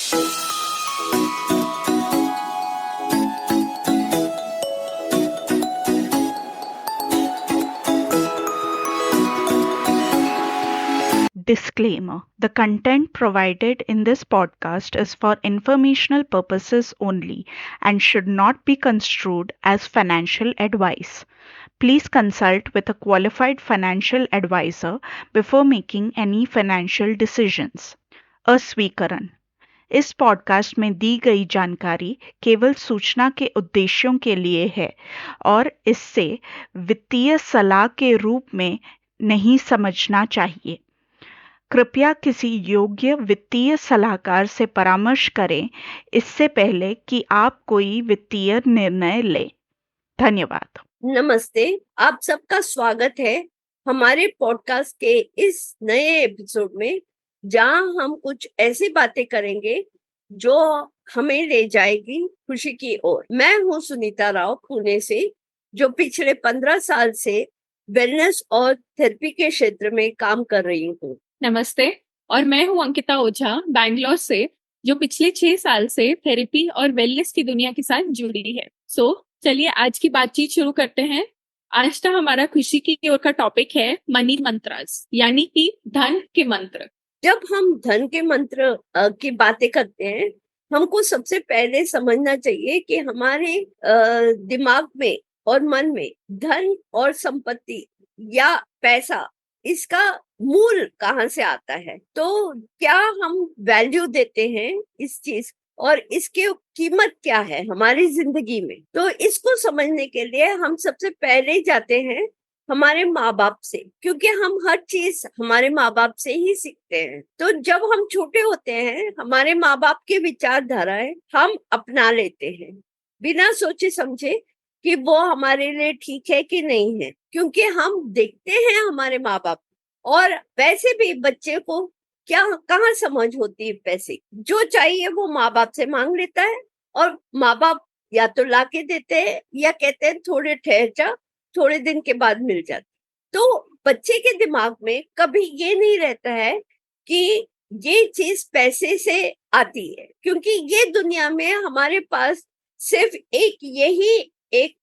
Disclaimer: The content provided in this podcast is for informational purposes only and should not be construed as financial advice. Please consult with a qualified financial advisor before making any financial decisions. अस्वीकरण: इस podcast में दी गई जानकारी केवल सूचना के उद्देश्यों के लिए है और इससे वित्तीय सलाह के रूप में नहीं समझना चाहिए। कृपया किसी योग्य वित्तीय सलाहकार से परामर्श करें इससे पहले कि आप कोई वित्तीय निर्णय लें। धन्यवाद। नमस्ते, आप सबका स्वागत है हमारे पॉडकास्ट के इस नए एपिसोड में, जहां हम कुछ ऐसी बातें करेंगे जो हमें ले जाएगी खुशी की ओर। मैं हूं सुनीता राव, पुणे से, जो पिछले 15 साल से वेलनेस और थेरेपी के क्षेत्र में काम कर रही हूँ। नमस्ते, और मैं हूं अंकिता ओझा, बैंगलोर से, जो पिछले 6 साल से थेरेपी और वेलनेस की दुनिया के साथ जुड़ी है। चलिए आज की बातचीत शुरू करते हैं। आज का हमारा खुशी की ओर का टॉपिक है मनी मंत्रास, यानी कि धन के मंत्र। जब हम धन के मंत्र की बातें करते हैं, हमको सबसे पहले समझना चाहिए कि हमारे दिमाग में और मन में धन और संपत्ति या पैसा, इसका मूल कहाँ से आता है। तो क्या हम वैल्यू देते हैं इस चीज, और इसकी कीमत क्या है हमारी जिंदगी में। तो इसको समझने के लिए हम सबसे पहले जाते हैं हमारे माँ बाप से, क्योंकि हम हर चीज हमारे माँ बाप से ही सीखते हैं। तो जब हम छोटे होते हैं, हमारे माँ बाप की विचारधाराएं हम अपना लेते हैं बिना सोचे समझे कि वो हमारे लिए ठीक है कि नहीं है, क्योंकि हम देखते हैं हमारे माँ बाप। और वैसे भी बच्चे को क्या कहाँ समझ होती है पैसे की। जो चाहिए वो माँ बाप से मांग लेता है, और माँ बाप या तो लाके देते हैं या कहते हैं थोड़े ठहर जा, थोड़े दिन के बाद मिल जाती। तो बच्चे के दिमाग में कभी ये नहीं रहता है कि ये चीज पैसे से आती है, क्योंकि ये दुनिया में हमारे पास सिर्फ यही एक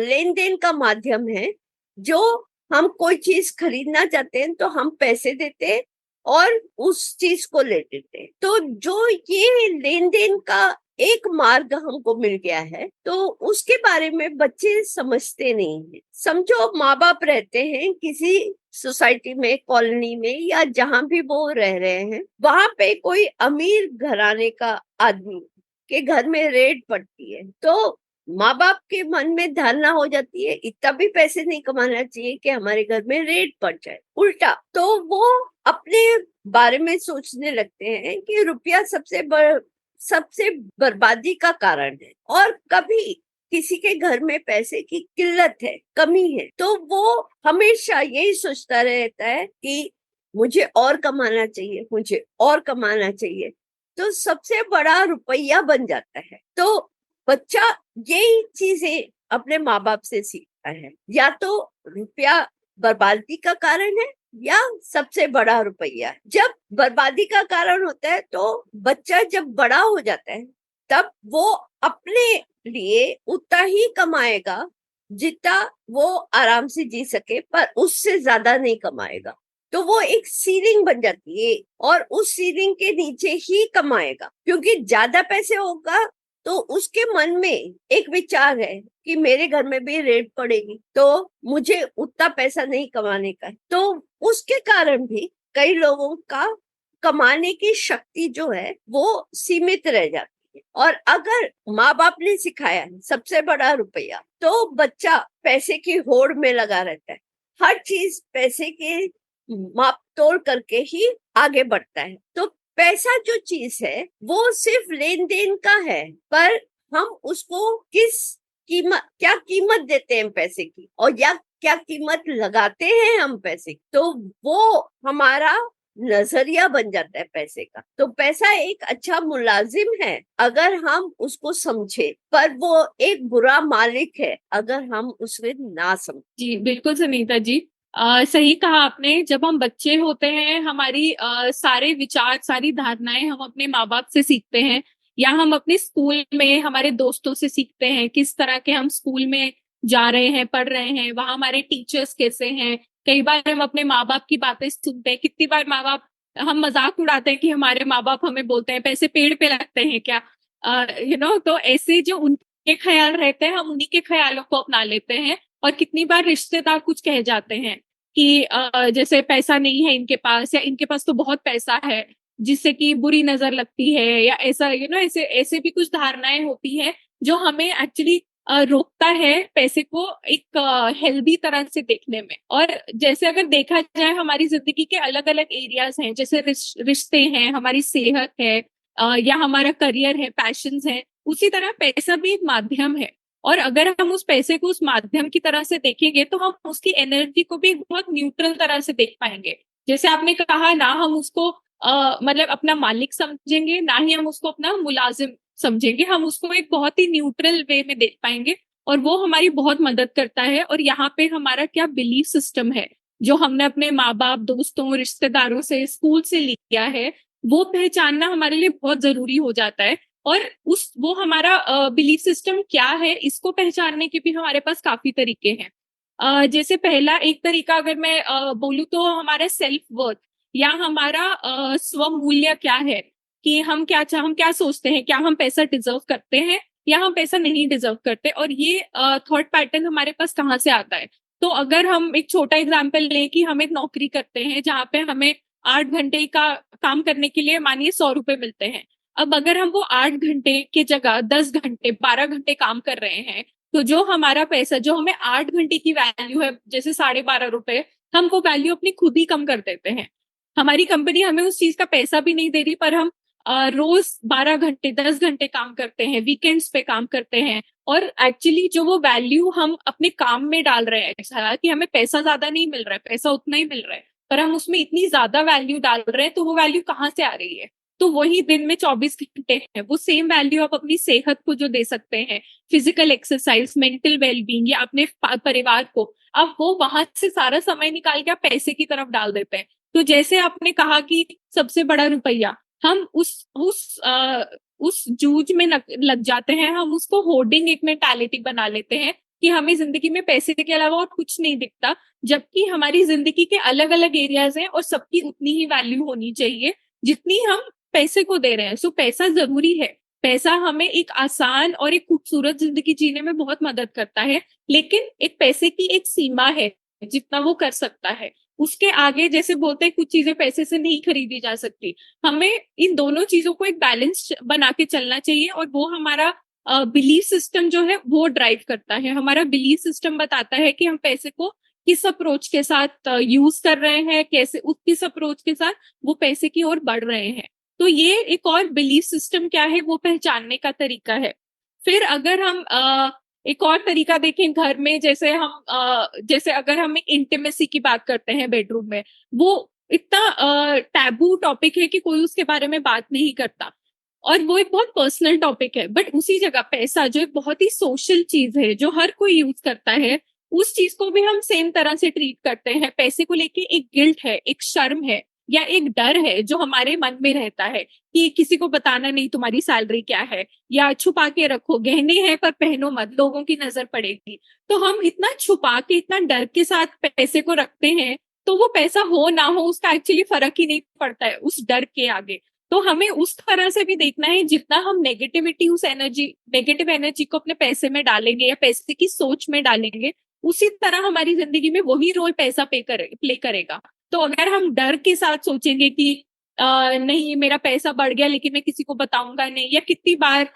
लेन देन का माध्यम है। जो हम कोई चीज खरीदना चाहते हैं तो हम पैसे देते हैं और उस चीज को ले लेते हैं। तो जो ये लेन देन का एक मार्ग हमको मिल गया है, तो उसके बारे में बच्चे समझते नहीं है। समझो माँ बाप रहते हैं किसी सोसाइटी में, कॉलोनी में, या जहां भी वो रह रहे हैं, वहां पे कोई अमीर घराने का आदमी के घर में रेड पड़ती है। तो माँ बाप के मन में धारणा हो जाती है इतना भी पैसे नहीं कमाना चाहिए कि हमारे घर में रेड पड़ जाए। उल्टा तो वो अपने बारे में सोचने लगते हैं कि रुपया सबसे बर्बादी का कारण है, और कभी किसी के घर में पैसे की किल्लत है, कमी है, तो वो हमेशा यही सोचता रहता है कि मुझे और कमाना चाहिए, मुझे और कमाना चाहिए। तो सबसे बड़ा रुपया बन जाता है। तो बच्चा यही चीजें अपने माँ बाप से सीखता है, या तो रुपया बर्बादी का कारण है या सबसे बड़ा रुपया। जब बर्बादी का कारण होता है तो बच्चा जब बड़ा हो जाता है, तब वो अपने लिए उतना ही कमाएगा जितना वो आराम से जी सके, पर उससे ज्यादा नहीं कमाएगा। तो वो एक सीलिंग बन जाती है, और उस सीलिंग के नीचे ही कमाएगा, क्योंकि ज्यादा पैसे होगा तो उसके मन में एक विचार है कि मेरे घर में भी रेड पड़ेगी, तो मुझे उतना पैसा नहीं कमाने का। तो उसके कारण भी कई लोगों का कमाने की शक्ति जो है वो सीमित रह जाती है। और अगर माँ बाप ने सिखाया सबसे बड़ा रुपया, तो बच्चा पैसे की होड़ में लगा रहता है। हर चीज पैसे के माप तोड़ करके ही आगे बढ़ता है। तो पैसा जो चीज है वो सिर्फ लेन देन का है, पर हम उसको क्या कीमत देते हैं पैसे की, और या क्या कीमत लगाते हैं हम पैसे की, तो वो हमारा नजरिया बन जाता है पैसे का। तो पैसा एक अच्छा मुलाजिम है अगर हम उसको समझे, पर वो एक बुरा मालिक है अगर हम उसे ना समझे। जी बिल्कुल सुनीता जी, सही कहा आपने। जब हम बच्चे होते हैं हमारी सारे विचार, सारी धारणाएं हम अपने माँ बाप से सीखते हैं, या हम अपने स्कूल में हमारे दोस्तों से सीखते हैं। किस तरह के हम स्कूल में जा रहे हैं, पढ़ रहे हैं, वहां हमारे टीचर्स कैसे हैं। कई बार हम अपने माँ बाप की बातें सुनते हैं। कितनी बार माँ बाप, हम मजाक उड़ाते हैं कि हमारे माँ बाप हमें बोलते हैं पैसे पेड़ पे लगते हैं क्या, तो ऐसे जो उनके ख्याल रहते हैं हम उन्हीं के ख्यालों को अपना लेते हैं। और कितनी बार रिश्तेदार कुछ कह जाते हैं कि जैसे पैसा नहीं है इनके पास, या इनके पास तो बहुत पैसा है, जिससे कि बुरी नजर लगती है, या ऐसा ऐसे ऐसे भी कुछ धारणाएं होती है जो हमें एक्चुअली रोकता है पैसे को एक हेल्दी तरह से देखने में। और जैसे अगर देखा जाए हमारी जिंदगी के अलग अलग एरियाज हैं, जैसे रिश्ते हैं, हमारी सेहत है, या हमारा करियर है, पैशंस है, उसी तरह पैसा भी एक माध्यम है। और अगर हम उस पैसे को उस माध्यम की तरह से देखेंगे तो हम उसकी एनर्जी को भी बहुत न्यूट्रल तरह से देख पाएंगे। जैसे आपने कहा, ना हम उसको मतलब अपना मालिक समझेंगे, ना ही हम उसको अपना मुलाजिम समझेंगे, हम उसको एक बहुत ही न्यूट्रल वे में देख पाएंगे। और वो हमारी बहुत मदद करता है। और यहाँ पे हमारा क्या बिलीफ सिस्टम है जो हमने अपने माँ बाप, दोस्तों, रिश्तेदारों से, स्कूल से लिया है, वो पहचानना हमारे लिए बहुत जरूरी हो जाता है। और वो हमारा बिलीफ सिस्टम क्या है, इसको पहचानने के भी हमारे पास काफी तरीके हैं। जैसे पहला एक तरीका अगर मैं बोलूँ तो हमारा सेल्फ वर्थ, या हमारा स्वमूल्य क्या है, कि हम क्या सोचते हैं, क्या हम पैसा डिजर्व करते हैं या हम पैसा नहीं डिजर्व करते। और ये थॉट पैटर्न हमारे पास कहाँ से आता है। तो अगर हम एक छोटा एग्जाम्पल लें कि हम एक नौकरी करते हैं जहाँ पे हमें 8 घंटे का काम करने के लिए मानिए 100 रुपए मिलते हैं। अब अगर हम वो 8 घंटे की जगह 10 घंटे, 12 घंटे काम कर रहे हैं, तो जो हमारा पैसा, जो हमें 8 घंटे की वैल्यू है, जैसे 12.5 रुपए, हम वो वैल्यू अपनी खुद ही कम कर देते हैं। हमारी कंपनी हमें उस चीज का पैसा भी नहीं दे रही, पर हम रोज 12 घंटे, 10 घंटे काम करते हैं, वीकेंड्स पे काम करते हैं। और एक्चुअली जो वो वैल्यू हम अपने काम में डाल रहे हैं, हालांकि हमें पैसा ज्यादा नहीं मिल रहा है, पैसा उतना ही मिल रहा है, पर हम उसमें इतनी ज्यादा वैल्यू डाल रहे हैं, तो वो वैल्यू कहाँ से आ रही है। तो वही दिन में 24 घंटे है, वो सेम वैल्यू आप अपनी सेहत को जो दे सकते हैं, फिजिकल एक्सरसाइज, मेंटल वेलबींग, या अपने परिवार को, आप वो वहां से सारा समय निकाल के आप पैसे की तरफ डाल देते हैं। तो जैसे आपने कहा कि सबसे बड़ा रुपया, हम उस जूझ में लग जाते हैं, हम उसको होर्डिंग एक मेंटालिटी बना लेते हैं कि हमें जिंदगी में पैसे के अलावा और कुछ नहीं दिखता, जबकि हमारी जिंदगी के अलग अलग एरियाज हैं और सबकी उतनी ही वैल्यू होनी चाहिए जितनी हम पैसे को दे रहे हैं। सो पैसा जरूरी है, पैसा हमें एक आसान और एक खूबसूरत जिंदगी जीने में बहुत मदद करता है, लेकिन एक पैसे की एक सीमा है जितना वो कर सकता है। उसके आगे जैसे बोलते हैं कुछ चीजें पैसे से नहीं खरीदी जा सकती। हमें इन दोनों चीजों को एक बैलेंस बना के चलना चाहिए, और वो हमारा बिलीफ सिस्टम जो है वो ड्राइव करता है। हमारा बिलीफ सिस्टम बताता है कि हम पैसे को किस अप्रोच के साथ यूज कर रहे हैं, कैसे किस अप्रोच के साथ वो पैसे की ओर बढ़ रहे हैं। तो ये एक और बिलीफ सिस्टम क्या है वो पहचानने का तरीका है। फिर अगर हम एक और तरीका देखें घर में, जैसे जैसे अगर हम इंटीमेसी की बात करते हैं बेडरूम में, वो इतना टैबू टॉपिक है कि कोई उसके बारे में बात नहीं करता, और वो एक बहुत पर्सनल टॉपिक है। बट उसी जगह पैसा जो एक बहुत ही सोशल चीज है जो हर कोई यूज करता है, उस चीज को भी हम सेम तरह से ट्रीट करते हैं। पैसे को लेके एक गिल्ट है, एक शर्म है, या एक डर है जो हमारे मन में रहता है कि किसी को बताना नहीं तुम्हारी सैलरी क्या है, या छुपा के रखो, गहने हैं पर पहनो मत, लोगों की नजर पड़ेगी। तो हम इतना छुपा के, इतना डर के साथ पैसे को रखते हैं, तो वो पैसा हो ना हो उसका एक्चुअली फर्क ही नहीं पड़ता है उस डर के आगे। तो हमें उस तरह से भी देखना है, जितना हम नेगेटिव एनर्जी को अपने पैसे में डालेंगे या पैसे की सोच में डालेंगे, उसी तरह हमारी जिंदगी में वही रोल पैसा प्ले करेगा। तो अगर हम डर के साथ सोचेंगे कि नहीं मेरा पैसा बढ़ गया लेकिन मैं किसी को बताऊंगा नहीं, या कितनी बार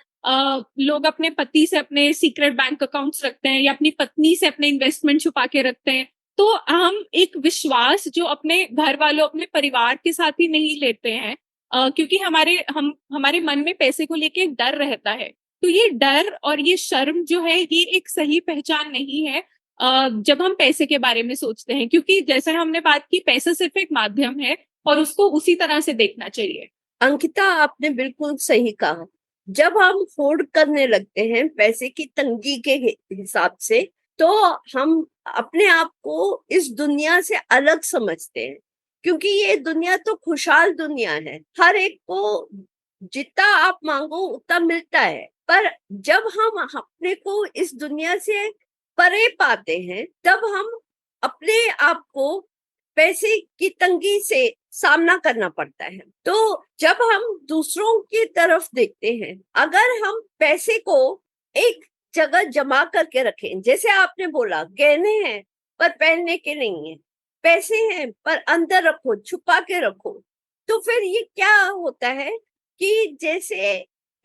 लोग अपने पति से अपने सीक्रेट बैंक अकाउंट्स रखते हैं, या अपनी पत्नी से अपने इन्वेस्टमेंट छुपा के रखते हैं, तो हम एक विश्वास जो अपने घर वालों, अपने परिवार के साथ ही नहीं लेते हैं, क्योंकि हमारे मन में पैसे को लेके एक डर रहता है। तो ये डर और ये शर्म जो है, ये एक सही पहचान नहीं है जब हम पैसे के बारे में सोचते हैं, क्योंकि जैसे हमने बात की, पैसा सिर्फ एक माध्यम है और उसको उसी तरह से देखना चाहिए। अंकिता, आपने बिल्कुल सही कहा। जब हम होर्ड करने लगते हैं पैसे की तंगी के हिसाब से, तो हम अपने आप को इस दुनिया से अलग समझते हैं, क्योंकि ये दुनिया तो खुशहाल दुनिया है, हर एक को जितना आप मांगो उतना मिलता है। पर जब हम अपने को इस दुनिया से परे पाते हैं, तब हम अपने आप को पैसे की तंगी से सामना करना पड़ता है। तो जब हम दूसरों की तरफ देखते हैं, अगर हम पैसे को एक जगह जमा करके रखें, जैसे आपने बोला गहने हैं पर पहनने के नहीं है, पैसे हैं पर अंदर रखो, छुपा के रखो, तो फिर ये क्या होता है कि जैसे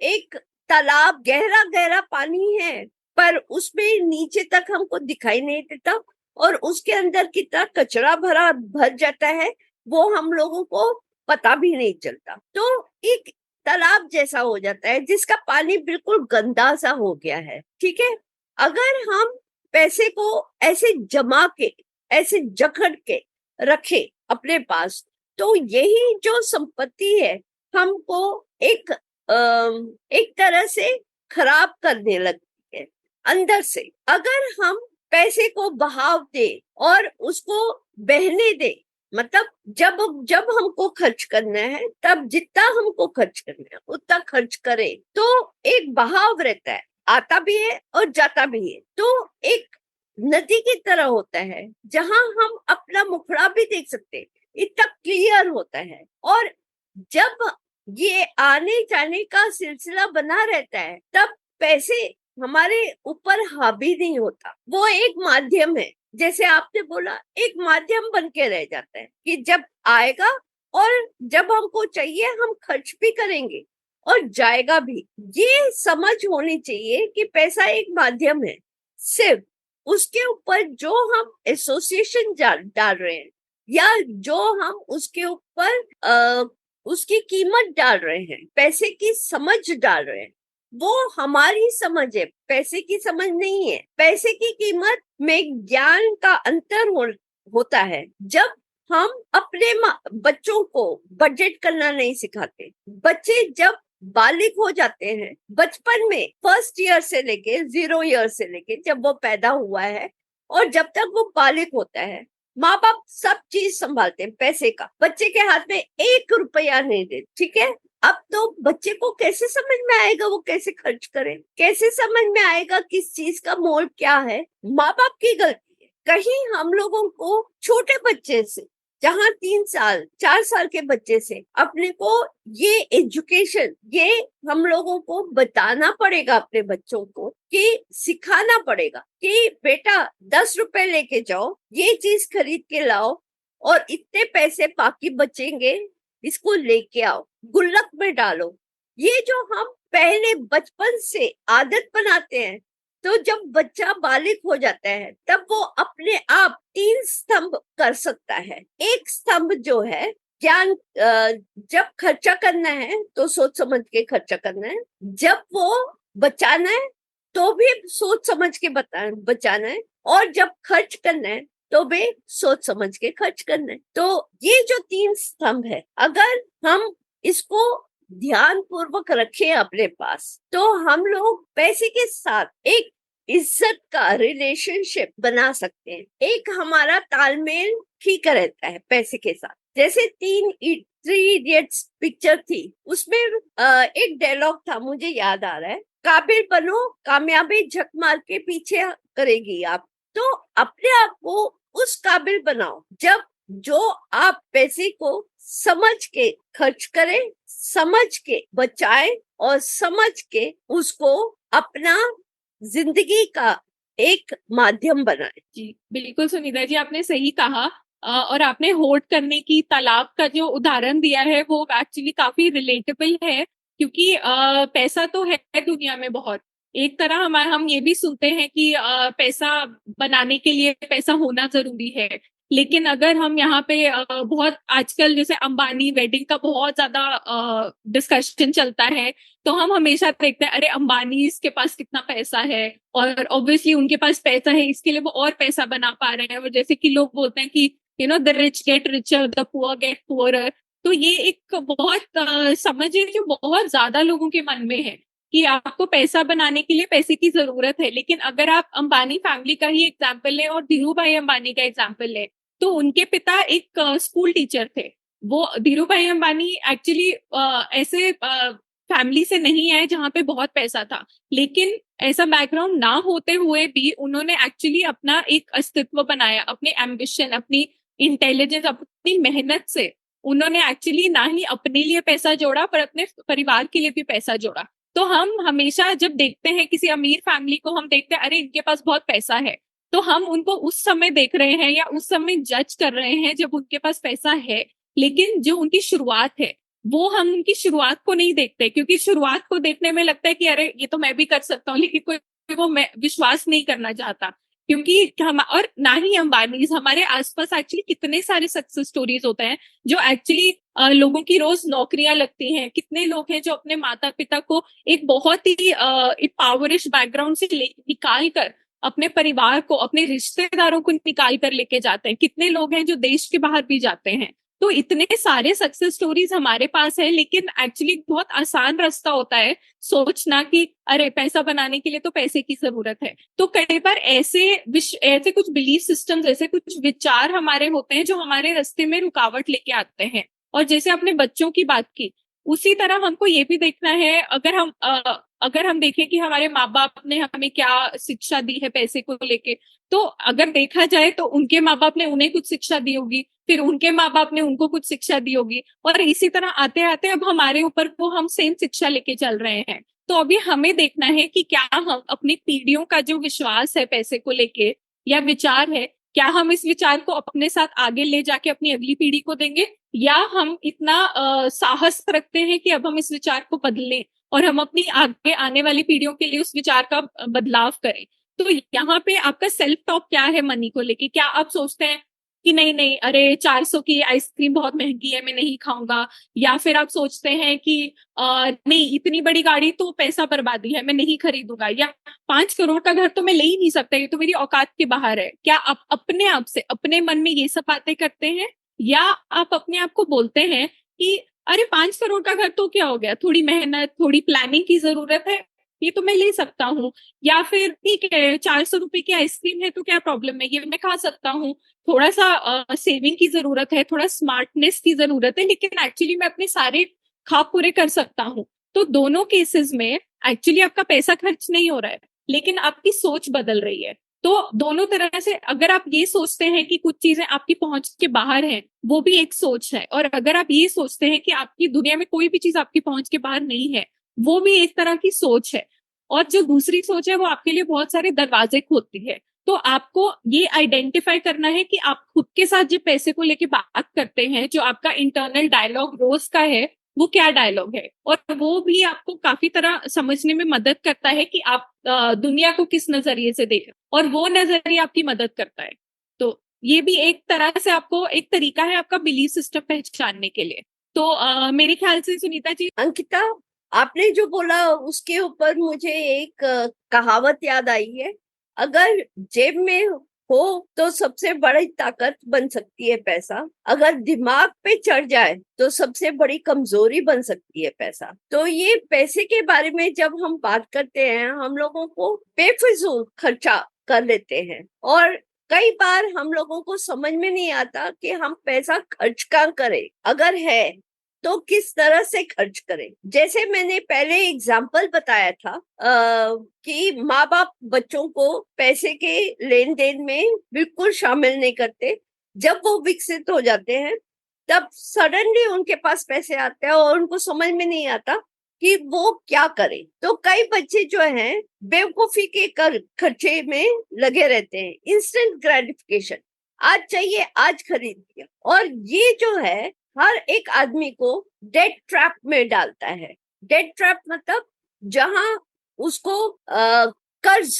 एक तालाब, गहरा गहरा पानी है पर उसमें नीचे तक हमको दिखाई नहीं देता, और उसके अंदर कितना कचरा भर जाता है वो हम लोगों को पता भी नहीं चलता। तो एक तालाब जैसा हो जाता है जिसका पानी बिल्कुल गंदा सा हो गया है। ठीक है, अगर हम पैसे को ऐसे जमा के, ऐसे जकड़ के रखे अपने पास, तो यही जो संपत्ति है हमको एक तरह से खराब करने लगती है अंदर से। अगर हम पैसे को बहाव दे और उसको बहने दे, मतलब जब जब हमको खर्च करना है तब जितना हमको खर्च करना है उतना खर्च करें, तो एक बहाव रहता है, आता भी है और जाता भी है। तो एक नदी की तरह होता है जहां हम अपना मुखड़ा भी देख सकते हैं, इतना क्लियर होता है। और जब ये आने जाने का सिलसिला बना रहता है तब पैसे हमारे ऊपर हावी नहीं होता, वो एक माध्यम है। जैसे आपने बोला, एक माध्यम बन के रह जाता है कि जब आएगा और जब हमको चाहिए हम खर्च भी करेंगे और जाएगा भी। ये समझ होनी चाहिए कि पैसा एक माध्यम है, सिर्फ उसके ऊपर जो हम एसोसिएशन डाल रहे हैं या जो हम उसके ऊपर उसकी कीमत डाल रहे हैं, पैसे की समझ डाल रहे हैं, वो हमारी समझ है, पैसे की समझ नहीं है। पैसे की कीमत में ज्ञान का अंतर होता है। जब हम अपने बच्चों को बजट करना नहीं सिखाते, बच्चे जब बालिग हो जाते हैं, बचपन में फर्स्ट ईयर से लेके 0 ईयर से लेके जब वो पैदा हुआ है और जब तक वो बालिग होता है, माँ बाप सब चीज संभालते हैं। पैसे का बच्चे के हाथ में 1 रुपया नहीं देते, ठीक है। अब तो बच्चे को कैसे समझ में आएगा वो कैसे खर्च करे, कैसे समझ में आएगा किस चीज का मोल क्या है। माँ बाप की गलती है। कहीं हम लोगों को छोटे बच्चे से, जहाँ 3 साल 4 साल के बच्चे से अपने को ये एजुकेशन, ये हम लोगों को बताना पड़ेगा, अपने बच्चों को कि सिखाना पड़ेगा कि बेटा 10 रुपए लेके जाओ, ये चीज खरीद के लाओ और इतने पैसे बाकी बचेंगे, इसको लेके आओ, गुल्लक में डालो। ये जो हम पहले बचपन से आदत बनाते हैं, तो जब बच्चा बालिग हो जाता है तब वो अपने आप 3 स्तंभ कर सकता है। एक स्तंभ जो है ज्ञान, जब खर्चा करना है तो सोच समझ के खर्चा करना है, जब वो बचाना है तो भी सोच समझ के बचाना है, और जब खर्च करना है तो भी सोच समझ के खर्च करना है। तो ये जो 3 स्तंभ है, अगर हम इसको ध्यान पूर्वक रखें अपने पास, तो हम लोग पैसे के साथ एक इज्जत का रिलेशनशिप बना सकते हैं। एक हमारा तालमेल ठीक रहता है पैसे के साथ। जैसे 3 इडियट्स पिक्चर थी, उसमें एक डायलॉग था, मुझे याद आ रहा है, काबिल बनो, कामयाबी झक मार के पीछे करेगी आप। तो अपने आप को उस काबिल बनाओ जब जो आप पैसे को समझ के खर्च करें, समझ के बचाएं और समझ के उसको अपना जिंदगी का एक माध्यम बनाए। जी बिल्कुल सुनीता जी, आपने सही कहा। और आपने होर्ड करने की, तालाब का जो उदाहरण दिया है वो एक्चुअली काफी रिलेटेबल है, क्योंकि पैसा तो है दुनिया में बहुत। एक तरह हम ये भी सुनते हैं कि पैसा बनाने के लिए पैसा होना जरूरी है, लेकिन अगर हम यहाँ पे बहुत आजकल जैसे अंबानी वेडिंग का बहुत ज्यादा डिस्कशन चलता है, तो हम हमेशा देखते हैं अरे अंबानी इसके पास कितना पैसा है, और ऑब्वियसली उनके पास पैसा है इसके लिए वो और पैसा बना पा रहे हैं। और जैसे कि लोग बोलते हैं कि the rich get richer, the poor get poorer. तो ये एक बहुत समझिए जो बहुत ज्यादा लोगों के मन में है कि आपको पैसा बनाने के लिए पैसे की जरूरत है। लेकिन अगर आप अंबानी फैमिली का ही एग्जाम्पल लें और धीरू भाई अंबानी का एग्जाम्पल लें, तो उनके पिता एक स्कूल टीचर थे। वो धीरू भाई अंबानी एक्चुअली ऐसे फैमिली से नहीं आए जहाँ पे बहुत पैसा था, लेकिन ऐसा बैकग्राउंड ना होते हुए भी उन्होंने एक्चुअली अपना एक अस्तित्व बनाया, अपने एम्बिशन, अपनी इंटेलिजेंस, अपनी मेहनत से उन्होंने एक्चुअली ना ही अपने लिए पैसा जोड़ा पर अपने परिवार के लिए भी पैसा जोड़ा। तो हम हमेशा जब देखते हैं किसी अमीर फैमिली को, हम देखते हैं अरे इनके पास बहुत पैसा है, तो हम उनको उस समय देख रहे हैं या उस समय जज कर रहे हैं जब उनके पास पैसा है। लेकिन जो उनकी शुरुआत है वो हम उनकी शुरुआत को नहीं देखते, क्योंकि शुरुआत को देखने में लगता है कि अरे ये तो मैं भी कर सकता हूँ, लेकिन कोई वो मैं विश्वास नहीं करना चाहता। क्योंकि हम और ना ही अंबानी, हमारे आसपास एक्चुअली कितने सारे सक्सेस स्टोरीज होते हैं जो एक्चुअली लोगों की रोज नौकरियां लगती हैं। कितने लोग हैं जो अपने माता पिता को एक बहुत ही पावरिश बैकग्राउंड से निकाल कर अपने परिवार को, अपने रिश्तेदारों को निकाल कर लेके जाते हैं। कितने लोग हैं जो देश के बाहर भी जाते हैं। तो इतने सारे सक्सेस स्टोरीज हमारे पास है, लेकिन एक्चुअली बहुत आसान रास्ता होता है सोचना कि अरे पैसा बनाने के लिए तो पैसे की जरूरत है। तो कई बार ऐसे कुछ बिलीफ सिस्टम्स, ऐसे कुछ विचार हमारे होते हैं जो हमारे रास्ते में रुकावट लेके आते हैं। और जैसे आपने बच्चों की बात की, उसी तरह हमको ये भी देखना है, अगर हम देखें कि हमारे माँ बाप ने हमें क्या शिक्षा दी है पैसे को लेके, तो अगर देखा जाए तो उनके माँ बाप ने उन्हें कुछ शिक्षा दी होगी, फिर उनके माँ बाप ने उनको कुछ शिक्षा दी होगी, और इसी तरह आते आते अब हमारे ऊपर वो हम सेम शिक्षा लेके चल रहे हैं। तो अभी हमें देखना है कि क्या हम अपनी पीढ़ियों का जो विश्वास है पैसे को लेके या विचार है, क्या हम इस विचार को अपने साथ आगे ले जाके अपनी अगली पीढ़ी को देंगे, या हम इतना साहस रखते हैं कि अब हम इस विचार को बदलें और हम अपनी आगे आने वाली पीढ़ियों के लिए उस विचार का बदलाव करें। तो यहाँ पे आपका सेल्फ टॉक क्या है मनी को लेके? क्या आप सोचते हैं कि नहीं नहीं, अरे 400 की आइसक्रीम बहुत महंगी है, मैं नहीं खाऊंगा, या फिर आप सोचते हैं कि नहीं इतनी बड़ी गाड़ी तो पैसा बर्बादी है, मैं नहीं खरीदूंगा, या 5 करोड़ का घर तो मैं ले ही नहीं सकता, ये तो मेरी औकात के बाहर है? क्या आप अपने आप से अपने मन में ये सब बातें करते हैं, या आप अपने आप को बोलते हैं कि अरे 5 करोड़ का घर तो क्या हो गया, थोड़ी मेहनत थोड़ी प्लानिंग की जरूरत है, ये तो मैं ले सकता हूँ, या फिर ठीक है 400 रुपए की आइसक्रीम है तो क्या प्रॉब्लम है, ये मैं खा सकता हूँ, थोड़ा सा सेविंग की जरूरत है, थोड़ा स्मार्टनेस की जरूरत है, लेकिन एक्चुअली मैं अपने सारे ख्वाब पूरे कर सकता हूँ। तो दोनों केसेस में एक्चुअली आपका पैसा खर्च नहीं हो रहा है, लेकिन आपकी सोच बदल रही है। तो दोनों तरह से अगर आप ये सोचते हैं कि कुछ चीजें आपकी पहुंच के बाहर हैं, वो भी एक सोच है, और अगर आप ये सोचते हैं कि आपकी दुनिया में कोई भी चीज आपकी पहुंच के बाहर नहीं है, वो भी एक तरह की सोच है। और जो दूसरी सोच है वो आपके लिए बहुत सारे दरवाजे खोलती है। तो आपको ये आइडेंटिफाई करना है कि आप खुद के साथ जो पैसे को लेके बात करते हैं, जो आपका इंटरनल डायलॉग रोज का है, वो क्या डायलॉग है, और वो भी आपको काफी तरह समझने में मदद करता है कि आप दुनिया को किस नजरिए से देख रहे हैं, और वो नजरिया आपकी मदद करता है। तो ये भी एक तरह से आपको एक तरीका है आपका बिलीफ सिस्टम पहचानने के लिए। तो मेरे ख्याल से सुनीता जी। अंकिता, आपने जो बोला उसके ऊपर मुझे एक कहावत याद आई है, अगर जेब में हो तो सबसे बड़ी ताकत बन सकती है पैसा, अगर दिमाग पे चढ़ जाए तो सबसे बड़ी कमजोरी बन सकती है पैसा। तो ये पैसे के बारे में जब हम बात करते हैं, हम लोगों को बेफिजूल खर्चा कर लेते हैं, और कई बार हम लोगों को समझ में नहीं आता कि हम पैसा खर्च कर करें, अगर है तो किस तरह से खर्च करें। जैसे मैंने पहले एग्जाम्पल बताया था कि माँ बाप बच्चों को पैसे के लेन देन में बिल्कुल शामिल नहीं करते। जब वो विकसित हो जाते हैं तब सडनली उनके पास पैसे आते हैं और उनको समझ में नहीं आता कि वो क्या करें। तो कई बच्चे जो हैं बेवकूफी के खर्चे में लगे रहते हैं, इंस्टेंट ग्रेटिफिकेशन, आज चाहिए आज खरीद लिया। और ये जो है हर एक आदमी को डेट ट्रैप में डालता है। डेट ट्रैप मतलब जहां उसको कर्ज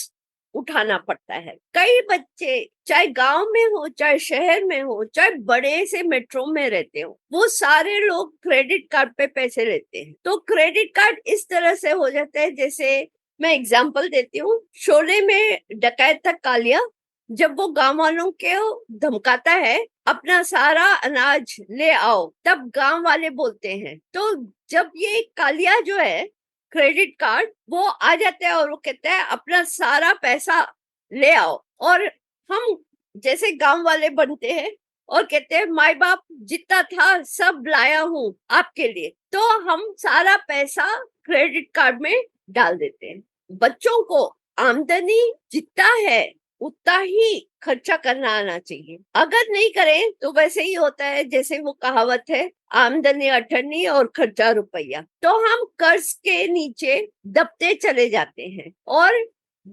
उठाना पड़ता है। कई बच्चे चाहे गांव में हो, चाहे शहर में हो, चाहे बड़े से मेट्रो में रहते हो, वो सारे लोग क्रेडिट कार्ड पे पैसे लेते हैं। तो क्रेडिट कार्ड इस तरह से हो जाता है, जैसे मैं एग्जांपल देती हूँ, शोले में डकैत था कालिया, जब वो गांव वालों के धमकाता है अपना सारा अनाज ले आओ, तब गांव वाले बोलते हैं। तो जब ये कालिया जो है क्रेडिट कार्ड, वो आ जाते हैं और वो कहते हैं अपना सारा पैसा ले आओ। और हम जैसे गांव वाले बनते हैं और कहते हैं माई बाप जितना था सब लाया हूँ आपके लिए, तो हम सारा पैसा क्रेडिट कार्ड में डाल देते हैं। बच्चों को आमदनी जितना है उतना ही खर्चा करना आना चाहिए। अगर नहीं करें तो वैसे ही होता है जैसे वो कहावत है, आमदनी अठन्नी और खर्चा रुपया। तो हम कर्ज के नीचे दबते चले जाते हैं, और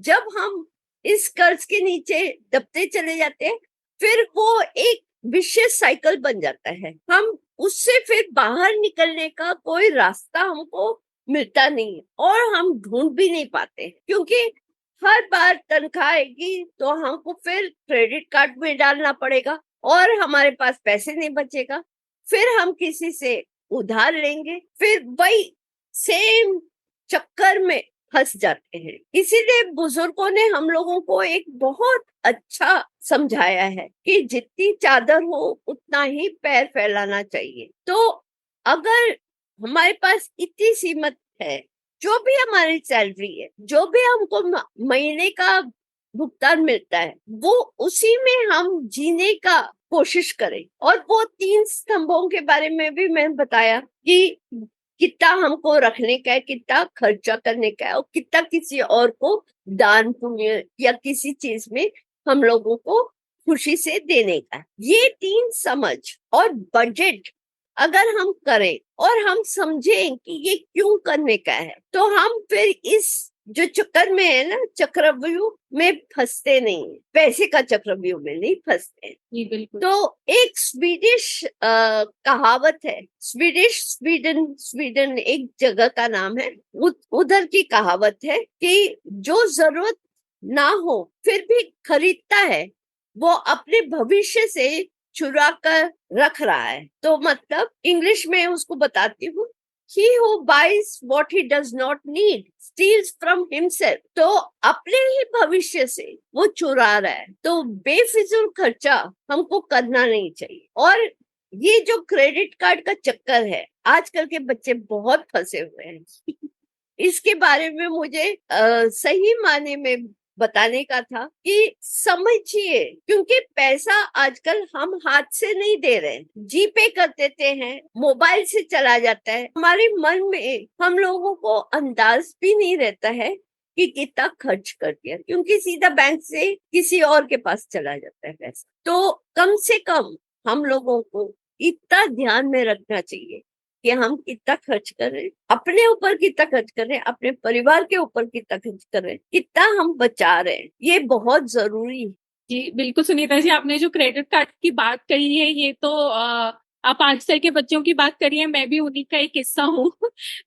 जब हम इस कर्ज के नीचे दबते चले जाते हैं फिर वो एक विशेष साइकिल बन जाता है। हम उससे फिर बाहर निकलने का कोई रास्ता हमको मिलता नहीं है और हम ढूंढ भी नहीं पाते, क्योंकि हर बार तनख्वाह आएगी तो हमको फिर क्रेडिट कार्ड में डालना पड़ेगा और हमारे पास पैसे नहीं बचेगा, फिर हम किसी से उधार लेंगे, फिर वही सेम चक्कर में फंस जाते हैं। इसीलिए बुजुर्गों ने हम लोगों को एक बहुत अच्छा समझाया है कि जितनी चादर हो उतना ही पैर फैलाना चाहिए। तो अगर हमारे पास इतनी सीमित है, जो भी हमारी सैलरी है, जो भी हमको महीने का भुगतान मिलता है, वो उसी में हम जीने का कोशिश करें। और वो 3 स्तंभों के बारे में भी मैंने बताया कि कितना हमको रखने का है, कितना खर्चा करने का है और कितना किसी और को दान पुण्य या किसी चीज में हम लोगों को खुशी से देने का है। ये 3 समझ और बजट अगर हम करें और हम समझें कि ये क्यों करने का है, तो हम फिर इस जो चक्कर में है ना, चक्रव्यूह में फंसते नहीं, पैसे का चक्रव्यूह में नहीं फंसते। जी बिल्कुल। तो एक स्वीडिश कहावत है, स्वीडन एक जगह का नाम है, उधर की कहावत है कि जो जरूरत ना हो फिर भी खरीदता है वो अपने भविष्य से चुरा कर रख रहा है। तो मतलब इंग्लिश में उसको बताती हूँ, he who buys what he does not need steals from himself। तो अपने ही भविष्य से वो चुरा रहा है, तो बेफिजूल खर्चा हमको करना नहीं चाहिए। और ये जो क्रेडिट कार्ड का चक्कर है, आजकल के बच्चे बहुत फंसे हुए हैं इसके बारे में मुझे सही माने में बताने का था कि समझिए, क्योंकि पैसा आजकल हम हाथ से नहीं दे रहे, जी पे कर देते हैं, मोबाइल से चला जाता है, हमारे मन में हम लोगों को अंदाज भी नहीं रहता है कि कितना खर्च कर दिया, क्योंकि सीधा बैंक से किसी और के पास चला जाता है पैसा। तो कम से कम हम लोगों को इतना ध्यान में रखना चाहिए कि हम कितना खर्च कर रहे हैं, अपने ऊपर कितना खर्च कर रहे हैं, अपने परिवार के ऊपर कितना खर्च कर रहे हैं, कितना हम बचा रहे हैं, ये बहुत जरूरी है। जी बिल्कुल सुनीता जी, आपने जो क्रेडिट कार्ड की बात कही है, ये तो आप आजकल के बच्चों की बात करिए, मैं भी उन्हीं का एक हिस्सा हूँ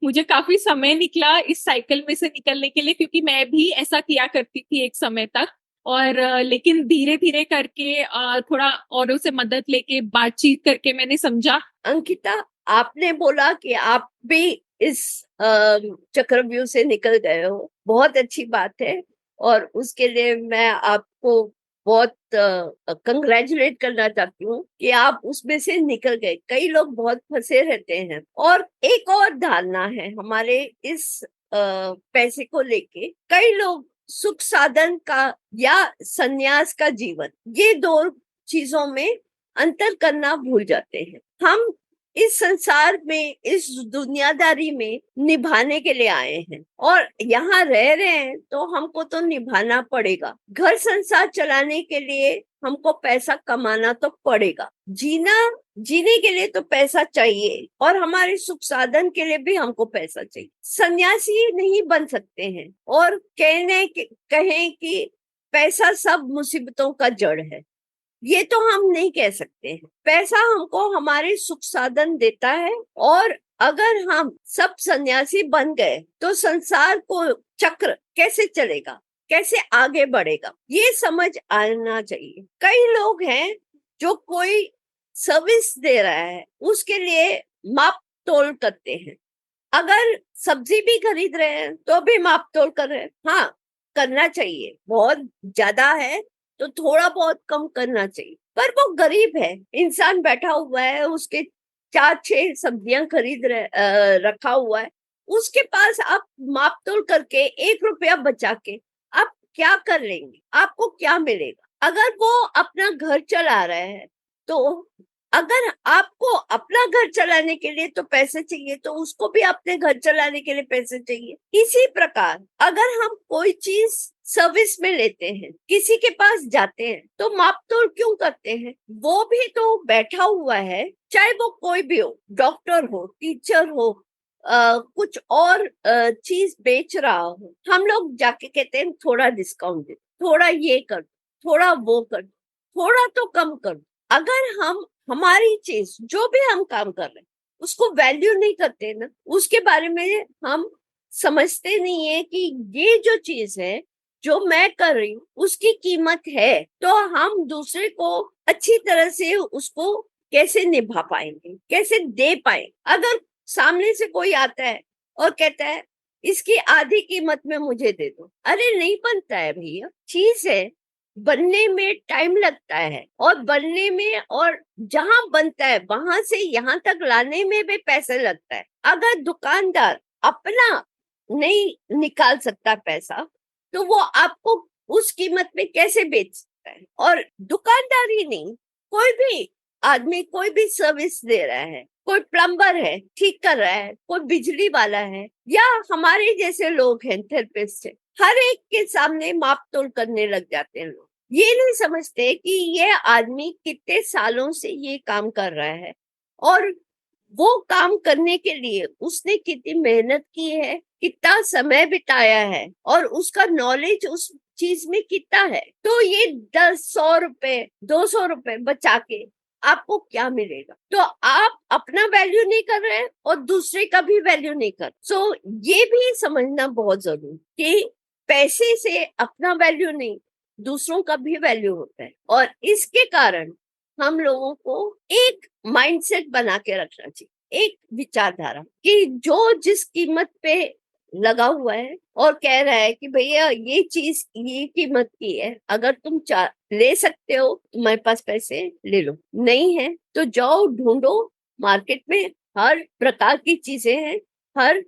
मुझे काफी समय निकला इस साइकिल में से निकलने के लिए, क्योंकि मैं भी ऐसा किया करती थी एक समय तक। और लेकिन धीरे धीरे करके थोड़ा औरों से मदद लेके बातचीत करके मैंने समझा। अंकिता, आपने बोला कि आप भी इस चक्रव्यूह से निकल गए हो, बहुत अच्छी बात है, और उसके लिए मैं आपको बहुत कंग्रेचुलेट करना चाहती हूँ कि आप उसमें से निकल गए। कई लोग बहुत फंसे रहते हैं। और एक और धारणा है हमारे इस पैसे को लेके, कई लोग सुख साधन का या संन्यास का जीवन, ये 2 चीजों में अंतर करना भूल जाते हैं। हम इस संसार में, इस दुनियादारी में निभाने के लिए आए हैं और यहाँ रह रहे हैं, तो हमको तो निभाना पड़ेगा। घर संसार चलाने के लिए हमको पैसा कमाना तो पड़ेगा, जीने के लिए तो पैसा चाहिए, और हमारे सुख साधन के लिए भी हमको पैसा चाहिए। सन्यासी नहीं बन सकते हैं और कहें कि पैसा सब मुसीबतों का जड़ है, ये तो हम नहीं कह सकते हैं। पैसा हमको हमारे सुख साधन देता है, और अगर हम सब सन्यासी बन गए तो संसार को चक्र कैसे चलेगा, कैसे आगे बढ़ेगा, ये समझ आना चाहिए। कई लोग हैं जो कोई सर्विस दे रहा है उसके लिए माप तोल करते हैं। अगर सब्जी भी खरीद रहे हैं तो भी माप तोल कर रहे हैं। हाँ, करना चाहिए, बहुत ज्यादा है तो थोड़ा बहुत कम करना चाहिए। पर वो गरीब है, इंसान बैठा हुआ है, उसके 4-6 सब्जियां खरीद रखा हुआ है, उसके पास आप माप तोल करके 1 रुपया बचा के आप क्या कर लेंगे? आपको क्या मिलेगा? अगर वो अपना घर चला रहा है, तो अगर आपको अपना घर चलाने के लिए तो पैसे चाहिए, तो उसको भी अपने घर चलाने के लिए पैसे चाहिए। इसी प्रकार अगर हम कोई चीज सर्विस में लेते हैं, किसी के पास जाते हैं, तो माप तोल क्यों करते हैं? वो भी तो बैठा हुआ है, चाहे वो कोई भी हो, डॉक्टर हो, टीचर हो, कुछ और चीज बेच रहा हो, हम लोग जाके कहते हैं थोड़ा डिस्काउंट दे, थोड़ा ये कर, थोड़ा वो कर, थोड़ा तो कम कर। अगर हम हमारी चीज जो भी हम काम कर रहे हैं उसको वैल्यू नहीं करते ना, उसके बारे में हम समझते नहीं है कि ये जो चीज है जो मैं कर रही हूँ उसकी कीमत है, तो हम दूसरे को अच्छी तरह से उसको कैसे निभा पाएंगे, कैसे दे पाए। अगर सामने से कोई आता है और कहता है इसकी आधी कीमत में मुझे दे दो, अरे नहीं बनता है भैया, चीज है, बनने में टाइम लगता है, और बनने में और जहां बनता है वहां से यहाँ तक लाने में भी पैसे लगता है। अगर दुकानदार अपना नहीं निकाल सकता पैसा, तो वो आपको उस कीमत में कैसे बेच सकता है? और दुकानदार ही नहीं, कोई भी आदमी कोई भी सर्विस दे रहा है, कोई प्लम्बर है ठीक कर रहा है, कोई बिजली वाला है, या हमारे जैसे लोग हैं, थेरेपिस्ट है, हर एक के सामने माप तोल करने लग जाते हैं लोग। ये नहीं समझते कि ये आदमी कितने सालों से ये काम कर रहा है, और वो काम करने के लिए उसने कितनी मेहनत की है, कितना समय बिताया है, और उसका नॉलेज उस चीज में कितना है। तो ये 10, 100 रुपए, 200 रुपए बचा के आपको क्या मिलेगा? तो आप अपना वैल्यू नहीं कर रहे हैं और दूसरे का भी वैल्यू नहीं कर। सो ये भी समझना बहुत जरूरी कि पैसे से अपना वैल्यू नहीं, दूसरों का भी वैल्यू होता है। और इसके कारण हम लोगों को एक माइंडसेट बना के रखना चाहिए, एक विचारधारा, कि जो जिस कीमत पे लगा हुआ है और कह रहा है कि भैया ये चीज ये कीमत की है, अगर तुम ले सकते हो, तुम्हारे पास पैसे ले लो, नहीं है तो जाओ ढूंढो, मार्केट में हर प्रकार की चीजें हैं, हर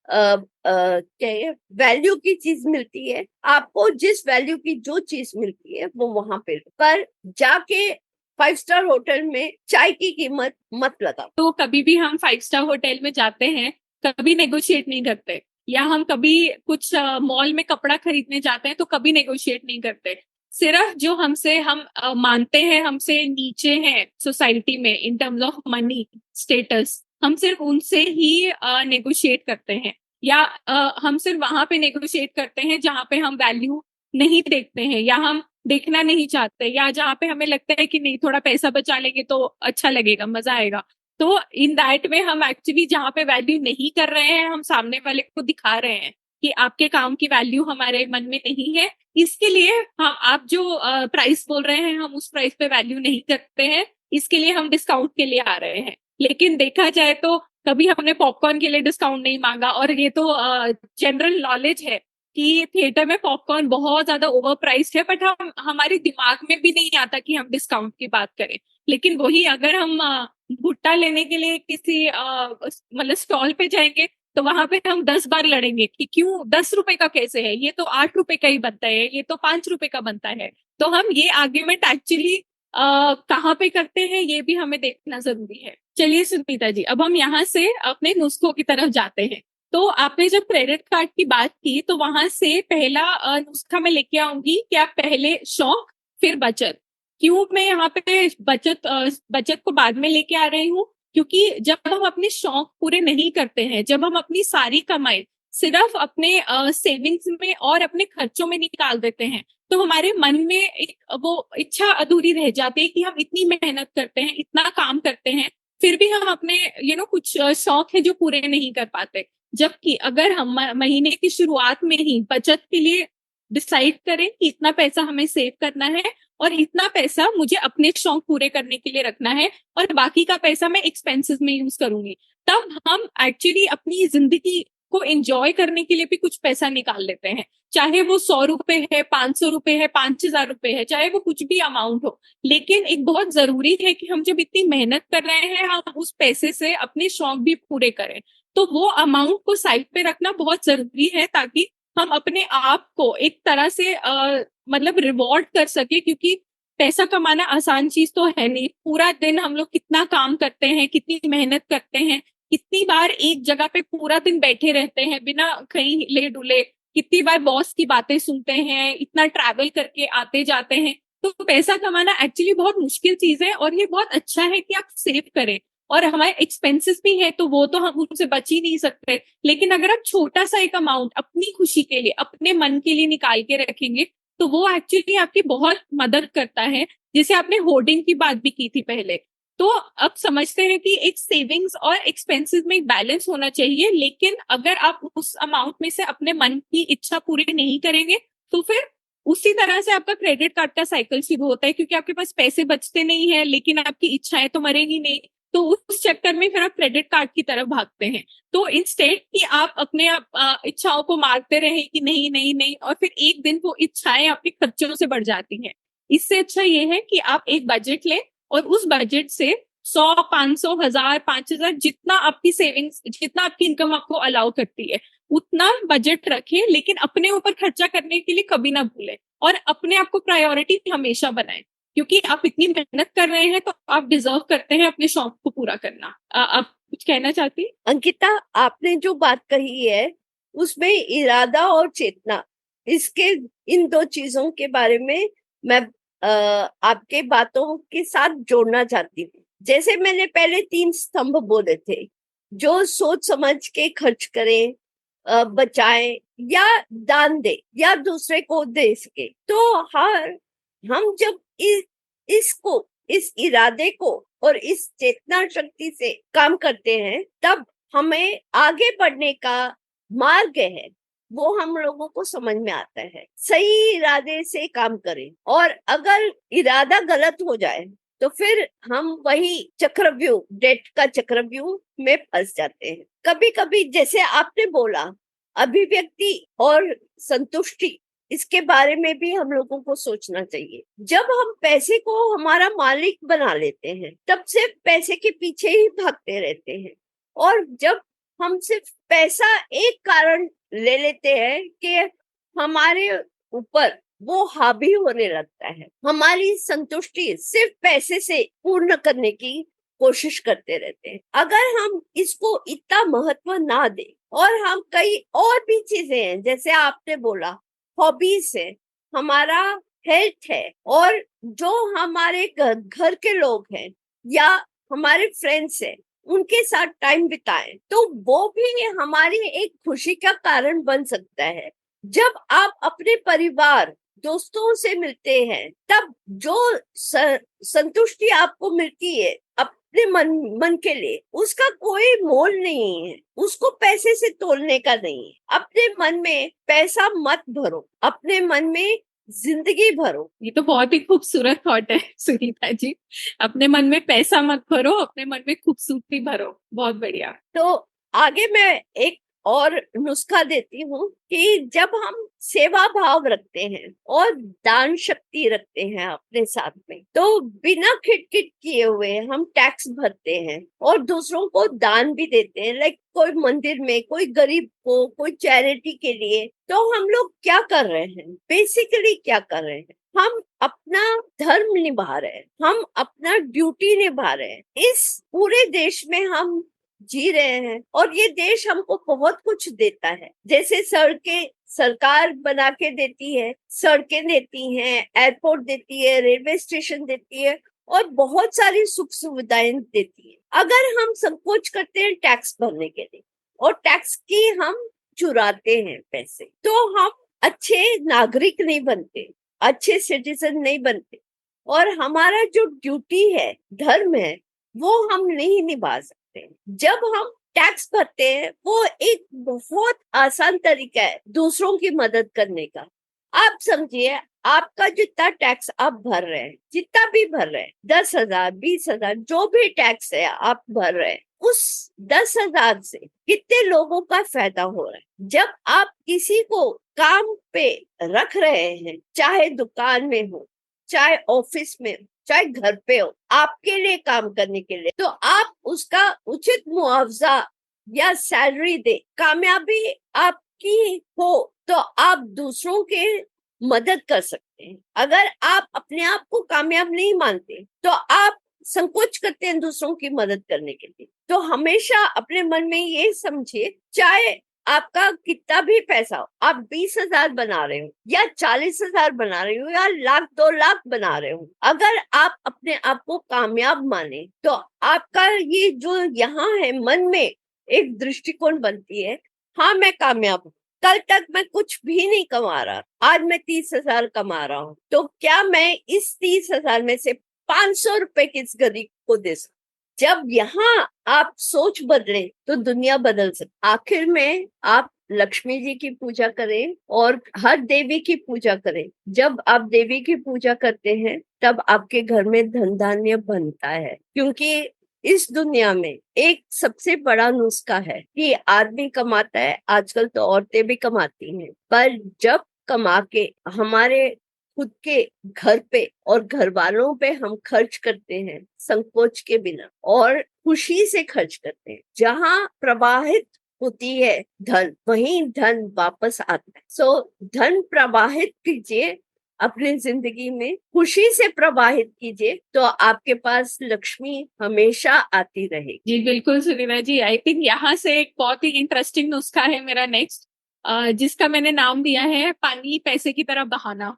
क्या वैल्यू की चीज मिलती है, आपको जिस वैल्यू की जो चीज मिलती है वो वहां पे लो। पर जाके 5 स्टार होटल में चाय की कीमत मत लगाओ। तो कभी भी हम 5 स्टार होटल में जाते हैं, कभी नेगोशिएट नहीं करते, या हम कभी कुछ मॉल में कपड़ा खरीदने जाते हैं तो कभी नेगोशिएट नहीं करते। सिर्फ जो हमसे हम मानते हैं हमसे नीचे हैं सोसाइटी में in terms of money status, हम सिर्फ उनसे ही नेगोशिएट करते हैं, या हम सिर्फ वहां पे नेगोशिएट करते हैं जहां पे हम वैल्यू नहीं देखते हैं, या हम देखना नहीं चाहते, या जहाँ पे हमें लगता है कि नहीं थोड़ा पैसा बचा लेंगे तो अच्छा लगेगा, मजा आएगा। तो इन दैट वे हम एक्चुअली जहाँ पे वैल्यू नहीं कर रहे हैं, हम सामने वाले को दिखा रहे हैं कि आपके काम की वैल्यू हमारे मन में नहीं है, इसके लिए हम आप जो प्राइस बोल रहे हैं हम उस प्राइस पे वैल्यू नहीं करते हैं, इसके लिए हम डिस्काउंट के लिए आ रहे हैं। लेकिन देखा जाए तो कभी हमने पॉपकॉर्न के लिए डिस्काउंट नहीं मांगा, और ये तो जनरल नॉलेज है कि थिएटर में पॉपकॉर्न बहुत ज्यादा ओवर प्राइस्ड है, बट हम हमारे दिमाग में भी नहीं आता कि हम डिस्काउंट की बात करें। लेकिन वही अगर हम भुट्टा लेने के लिए किसी मतलब स्टॉल पे जाएंगे तो वहां पे हम 10 बार लड़ेंगे कि क्यों 10 रुपए का कैसे है, ये तो 8 रुपए का ही बनता है, ये तो 5 रुपए का बनता है। तो हम ये आर्ग्यूमेंट एक्चुअली कहाँ पे करते हैं ये भी हमें देखना जरूरी है। चलिए सुनीता जी, अब हम यहाँ से अपने नुस्खों की तरफ जाते हैं। तो आपने जब क्रेडिट कार्ड की बात की तो वहां से पहला नुस्खा मैं लेके आऊंगी कि आप पहले शौक फिर बचत। क्यों मैं यहाँ पे बचत को बाद में लेके आ रही हूँ? क्योंकि जब हम अपने शौक पूरे नहीं करते हैं, जब हम अपनी सारी कमाई सिर्फ अपने सेविंग्स में और अपने खर्चों में निकाल देते हैं, तो हमारे मन में एक वो इच्छा अधूरी रह जाती है कि हम इतनी मेहनत करते हैं, इतना काम करते हैं, फिर भी हम अपने कुछ शौक है जो पूरे नहीं कर पाते। जबकि अगर हम महीने की शुरुआत में ही बचत के लिए डिसाइड करें कि इतना पैसा हमें सेव करना है और इतना पैसा मुझे अपने शौक पूरे करने के लिए रखना है और बाकी का पैसा मैं एक्सपेंसेस में यूज करूंगी, तब हम एक्चुअली अपनी जिंदगी को एंजॉय करने के लिए भी कुछ पैसा निकाल लेते हैं। चाहे वो 100 रुपए है, 500 रुपए है, 5000 रुपए है, चाहे वो कुछ भी अमाउंट हो। लेकिन एक बहुत जरूरी है कि हम जब इतनी मेहनत कर रहे हैं हम उस पैसे से अपने शौक भी पूरे करें। तो वो अमाउंट को साइड पे रखना बहुत जरूरी है, ताकि हम अपने आप को एक तरह से मतलब रिवॉर्ड कर सके, क्योंकि पैसा कमाना आसान चीज तो है नहीं। पूरा दिन हम लोग कितना काम करते हैं, कितनी मेहनत करते हैं, कितनी बार एक जगह पे पूरा दिन बैठे रहते हैं बिना कहीं हिले डुले, कितनी बार बॉस की बातें सुनते हैं, इतना ट्रैवल करके आते जाते हैं। तो पैसा कमाना एक्चुअली बहुत मुश्किल चीज है, और ये बहुत अच्छा है कि आप सेव करें। और हमारे एक्सपेंसेस भी है तो वो तो हम उनसे बच ही नहीं सकते, लेकिन अगर आप छोटा सा एक अमाउंट अपनी खुशी के लिए, अपने मन के लिए निकाल के रखेंगे, तो वो एक्चुअली आपकी बहुत मदद करता है। जैसे आपने होर्डिंग की बात भी की थी पहले, तो अब समझते हैं कि एक सेविंग्स और एक्सपेंसेस में एक बैलेंस होना चाहिए। लेकिन अगर आप उस अमाउंट में से अपने मन की इच्छा पूरी नहीं करेंगे, तो फिर उसी तरह से आपका क्रेडिट कार्ड का साइकिल शुरू होता है, क्योंकि आपके पास पैसे बचते नहीं है, लेकिन आपकी इच्छाएं तो मरेगी नहीं। तो उस चक्कर में फिर आप क्रेडिट कार्ड की तरफ भागते हैं। तो इंस्टेड कि आप अपने इच्छाओं को मारते रहे कि नहीं नहीं नहीं, और फिर एक दिन वो इच्छाएं आपके खर्चों से बढ़ जाती हैं। इससे अच्छा ये है कि आप एक बजट लें, और उस बजट से 100, 500, 1000, 5000, जितना आपकी सेविंग्स, जितना आपकी इनकम आपको अलाउ करती है, उतना बजट रखें। लेकिन अपने ऊपर खर्चा करने के लिए कभी ना भूलें, और अपने आप को प्रायोरिटी हमेशा बनाएं, क्योंकि आप इतनी मेहनत कर रहे हैं तो आप डिजर्व करते हैं अपने शौक को पूरा करना। आप कुछ कहना चाहती हैं? अंकिता, आपने जो बात कही है उसमें इरादा और चेतना, इसके इन दो चीजों के बारे में मैं आपके बातों के साथ जोड़ना चाहती हूँ। जैसे मैंने पहले 3 स्तंभ बोले थे, जो सोच समझ के खर्च करें, बचाएं या दान दे या दूसरे को दे सके। तो हम जब इस इरादे को और इस चेतना शक्ति से काम करते हैं, तब हमें आगे बढ़ने का मार्ग है वो हम लोगों को समझ में आता है। सही इरादे से काम करें, और अगर इरादा गलत हो जाए तो फिर हम वही चक्रव्यूह, डेट का चक्रव्यूह में फंस जाते हैं। कभी कभी जैसे आपने बोला, अभिव्यक्ति और संतुष्टि, इसके बारे में भी हम लोगों को सोचना चाहिए। जब हम पैसे को हमारा मालिक बना लेते हैं, तब से पैसे के पीछे ही भागते रहते हैं। और जब हम सिर्फ पैसा एक कारण ले लेते हैं कि हमारे ऊपर वो हावी होने लगता है, हमारी संतुष्टि सिर्फ पैसे से पूर्ण करने की कोशिश करते रहते हैं। अगर हम इसको इतना महत्व ना दें, और हम कई और भी चीजें हैं, जैसे आपने बोला हॉबीज है, हमारा हेल्थ है, और जो हमारे घर के लोग हैं या हमारे फ्रेंड्स हैं, उनके साथ टाइम बिताएं, तो वो भी हमारी एक खुशी का कारण बन सकता है। जब आप अपने परिवार, दोस्तों से मिलते हैं, तब जो संतुष्टि आपको मिलती है अपने मन के लिए, उसका कोई मोल नहीं है, उसको पैसे से तोलने का नहीं है। अपने मन में पैसा मत भरो, अपने मन में जिंदगी भरो। ये तो बहुत ही खूबसूरत थॉट है सुनीता जी। अपने मन में पैसा मत भरो, अपने मन में खूबसूरती भरो। बहुत बढ़िया। तो आगे मैं एक और नुस्खा देती हूँ कि जब हम सेवा भाव रखते हैं और दान शक्ति रखते हैं अपने साथ में, तो बिना खिटखिट किए हुए हम टैक्स भरते हैं और दूसरों को दान भी देते हैं। लाइक कोई मंदिर में, कोई गरीब को, कोई चैरिटी के लिए। तो हम लोग क्या कर रहे हैं, बेसिकली क्या कर रहे हैं, हम अपना धर्म निभा रहे हैं, हम अपना ड्यूटी निभा रहे हैं। इस पूरे देश में हम जी रहे हैं, और ये देश हमको बहुत कुछ देता है। जैसे सड़कें सरकार बना के देती है, सड़कें देती हैं, एयरपोर्ट देती है, रेलवे स्टेशन देती है, और बहुत सारी सुख सुविधाएं देती है। अगर हम संकोच करते हैं टैक्स भरने के लिए, और टैक्स की हम चुराते हैं पैसे, तो हम अच्छे नागरिक नहीं बनते, अच्छे सिटीजन नहीं बनते, और हमारा जो ड्यूटी है, धर्म है, वो हम नहीं निभा सकते। जब हम टैक्स भरते हैं, वो एक बहुत आसान तरीका है दूसरों की मदद करने का। आप समझिए, आपका जितना टैक्स आप भर रहे हैं, जितना भी भर रहे हैं, 10,000, 20,000, जो भी टैक्स है आप भर रहे हैं, उस 10,000 से कितने लोगों का फायदा हो रहा है। जब आप किसी को काम पे रख रहे हैं, चाहे दुकान में हो, चाहे ऑफिस में हो, चाहे घर पे हो, आपके लिए काम करने के लिए, तो आप उसका उचित मुआवजा या सैलरी दे, कामयाबी आपकी हो तो आप दूसरों के मदद कर सकते हैं। अगर आप अपने आप को कामयाब नहीं मानते तो आप संकोच करते हैं दूसरों की मदद करने के लिए। तो हमेशा अपने मन में ये समझिए, चाहे आपका कितना भी पैसा हो, आप 20,000 बना रहे हो या 40,000 बना रहे हो या 1,00,000 2,00,000 बना रहे हो, अगर आप अपने आप को कामयाब माने तो आपका ये जो यहाँ है मन में एक दृष्टिकोण बनती है, हाँ मैं कामयाब हूँ, कल तक मैं कुछ भी नहीं कमा रहा, आज मैं 30,000 कमा रहा हूँ, तो क्या मैं इस 30,000 में से 500 रुपए किस गरीब को दे सकता? जब यहाँ आप सोच बदले तो दुनिया बदल सकती। आखिर में आप लक्ष्मी जी की पूजा करें और हर देवी की पूजा करें। जब आप देवी की पूजा करते हैं तब आपके घर में धन धान्य बनता है, क्योंकि इस दुनिया में एक सबसे बड़ा नुस्खा है कि आदमी कमाता है, आजकल तो औरतें भी कमाती हैं, पर जब कमा के हमारे खुद के घर पे और घर वालों पे हम खर्च करते हैं संकोच के बिना और खुशी से खर्च करते हैं, जहाँ प्रवाहित होती है धन, वहीं धन वापस आता है। सो धन प्रवाहित कीजिए अपनी जिंदगी में, खुशी से प्रवाहित कीजिए, तो आपके पास लक्ष्मी हमेशा आती रहेगी। जी बिल्कुल सुनीता जी, आई थिंक यहाँ से एक बहुत ही इंटरेस्टिंग नुस्खा है मेरा नेक्स्ट, जिसका मैंने नाम दिया है पानी पैसे की तरह बहाना।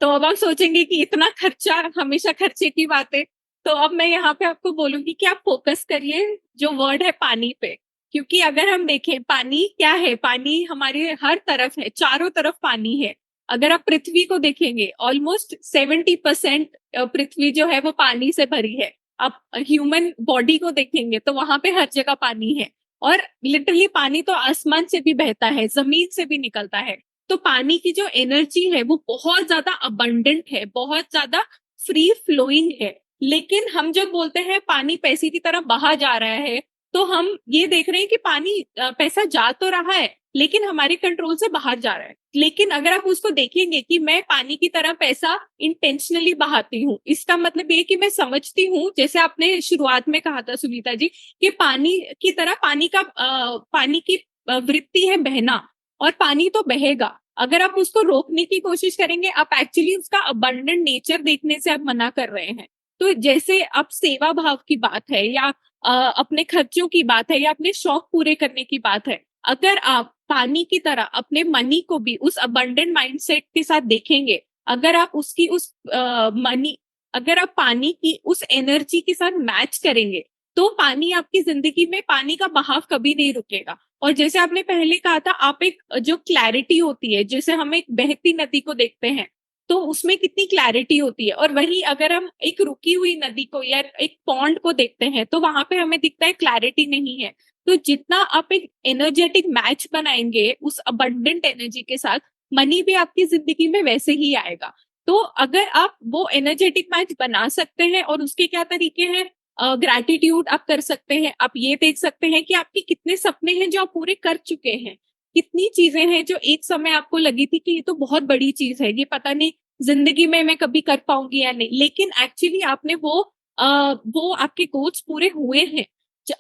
तो अब आप सोचेंगे कि इतना खर्चा, हमेशा खर्चे की बातें, तो अब मैं यहाँ पे आपको बोलूंगी कि आप फोकस करिए जो वर्ड है पानी पे, क्योंकि अगर हम देखें पानी क्या है, पानी हमारे हर तरफ है, चारों तरफ पानी है। अगर आप पृथ्वी को देखेंगे ऑलमोस्ट 70% पृथ्वी जो है वो पानी से भरी है। आप ह्यूमन बॉडी को देखेंगे तो वहां पे हर जगह पानी है, और लिटरली पानी तो आसमान से भी बहता है, जमीन से भी निकलता है। तो पानी की जो एनर्जी है वो बहुत ज्यादा अबंडेंट है, बहुत ज्यादा फ्री फ्लोइंग है। लेकिन हम जब बोलते हैं पानी पैसे की तरह बहा जा रहा है, तो हम ये देख रहे हैं कि पानी पैसा जा तो रहा है लेकिन हमारे कंट्रोल से बाहर जा रहा है। लेकिन अगर आप उसको देखेंगे कि मैं पानी की तरह पैसा इंटेंशनली बहाती हूँ, इसका मतलब ये कि मैं समझती हूँ, जैसे आपने शुरुआत में कहा था सुनीता जी, कि पानी की तरह पानी की वृत्ति है बहना, और पानी तो बहेगा। अगर आप उसको रोकने की कोशिश करेंगे, आप एक्चुअली उसका अबंडेंट नेचर देखने से आप मना कर रहे हैं। तो जैसे आप सेवा भाव की बात है, या अपने खर्चों की बात है, या अपने शौक पूरे करने की बात है, अगर आप पानी की तरह अपने मनी को भी उस अबंडेंट माइंडसेट के साथ देखेंगे, अगर आप उसकी उस मनी अगर आप पानी की उस एनर्जी के साथ मैच करेंगे, तो पानी आपकी जिंदगी में, पानी का बहाव कभी नहीं रुकेगा। और जैसे आपने पहले कहा था, आप एक जो क्लैरिटी होती है, जैसे हम एक बहती नदी को देखते हैं तो उसमें कितनी क्लैरिटी होती है, और वही अगर हम एक रुकी हुई नदी को या एक पॉन्ड को देखते हैं तो वहां पे हमें दिखता है क्लैरिटी नहीं है। तो जितना आप एक एनर्जेटिक मैच बनाएंगे उस अबंडेंट एनर्जी के साथ, मनी भी आपकी जिंदगी में वैसे ही आएगा। तो अगर आप वो एनर्जेटिक मैच बना सकते हैं, और उसके क्या तरीके हैं, ग्रैटिट्यूड आप कर सकते हैं। आप ये देख सकते हैं कि आपके कितने सपने हैं जो आप पूरे कर चुके हैं, कितनी चीजें हैं जो एक समय आपको लगी थी कि ये तो बहुत बड़ी चीज है, ये पता नहीं जिंदगी में मैं कभी कर पाऊंगी या नहीं, लेकिन एक्चुअली आपने वो आपके गोल्स पूरे हुए हैं,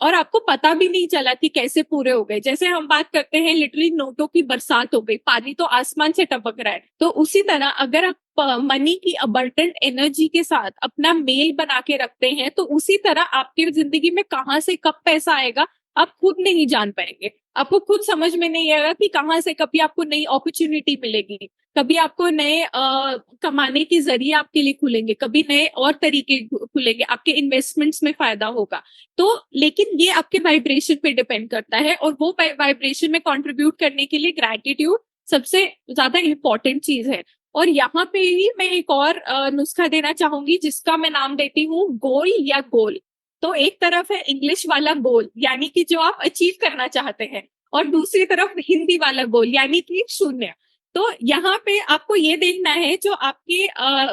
और आपको पता भी नहीं चला कि कैसे पूरे हो गए। जैसे हम बात करते हैं लिटरली नोटों की बरसात हो गई, पानी तो आसमान से टपक रहा है। तो उसी तरह अगर आप मनी की अबंडेंट एनर्जी के साथ अपना मेल बना के रखते हैं, तो उसी तरह आपकी जिंदगी में कहाँ से कब पैसा आएगा आप खुद नहीं जान पाएंगे। आपको खुद समझ में नहीं आएगा कि कहाँ से कभी आपको नई अपॉर्चुनिटी मिलेगी, कभी आपको नए कमाने के जरिए आपके लिए खुलेंगे, कभी नए और तरीके खुलेंगे, आपके इन्वेस्टमेंट्स में फायदा होगा। तो लेकिन ये आपके वाइब्रेशन पे डिपेंड करता है, और वो वाइब्रेशन में कंट्रीब्यूट करने के लिए ग्रैटिट्यूड सबसे ज्यादा इंपॉर्टेंट चीज है। और यहाँ पे ही मैं एक और नुस्खा देना चाहूंगी, जिसका मैं नाम देती हूँ गोल या गोल। तो एक तरफ है इंग्लिश वाला गोल, यानी कि जो आप अचीव करना चाहते हैं, और दूसरी तरफ हिंदी वाला गोल, यानी कि शून्य। तो यहाँ पे आपको ये देखना है जो आपके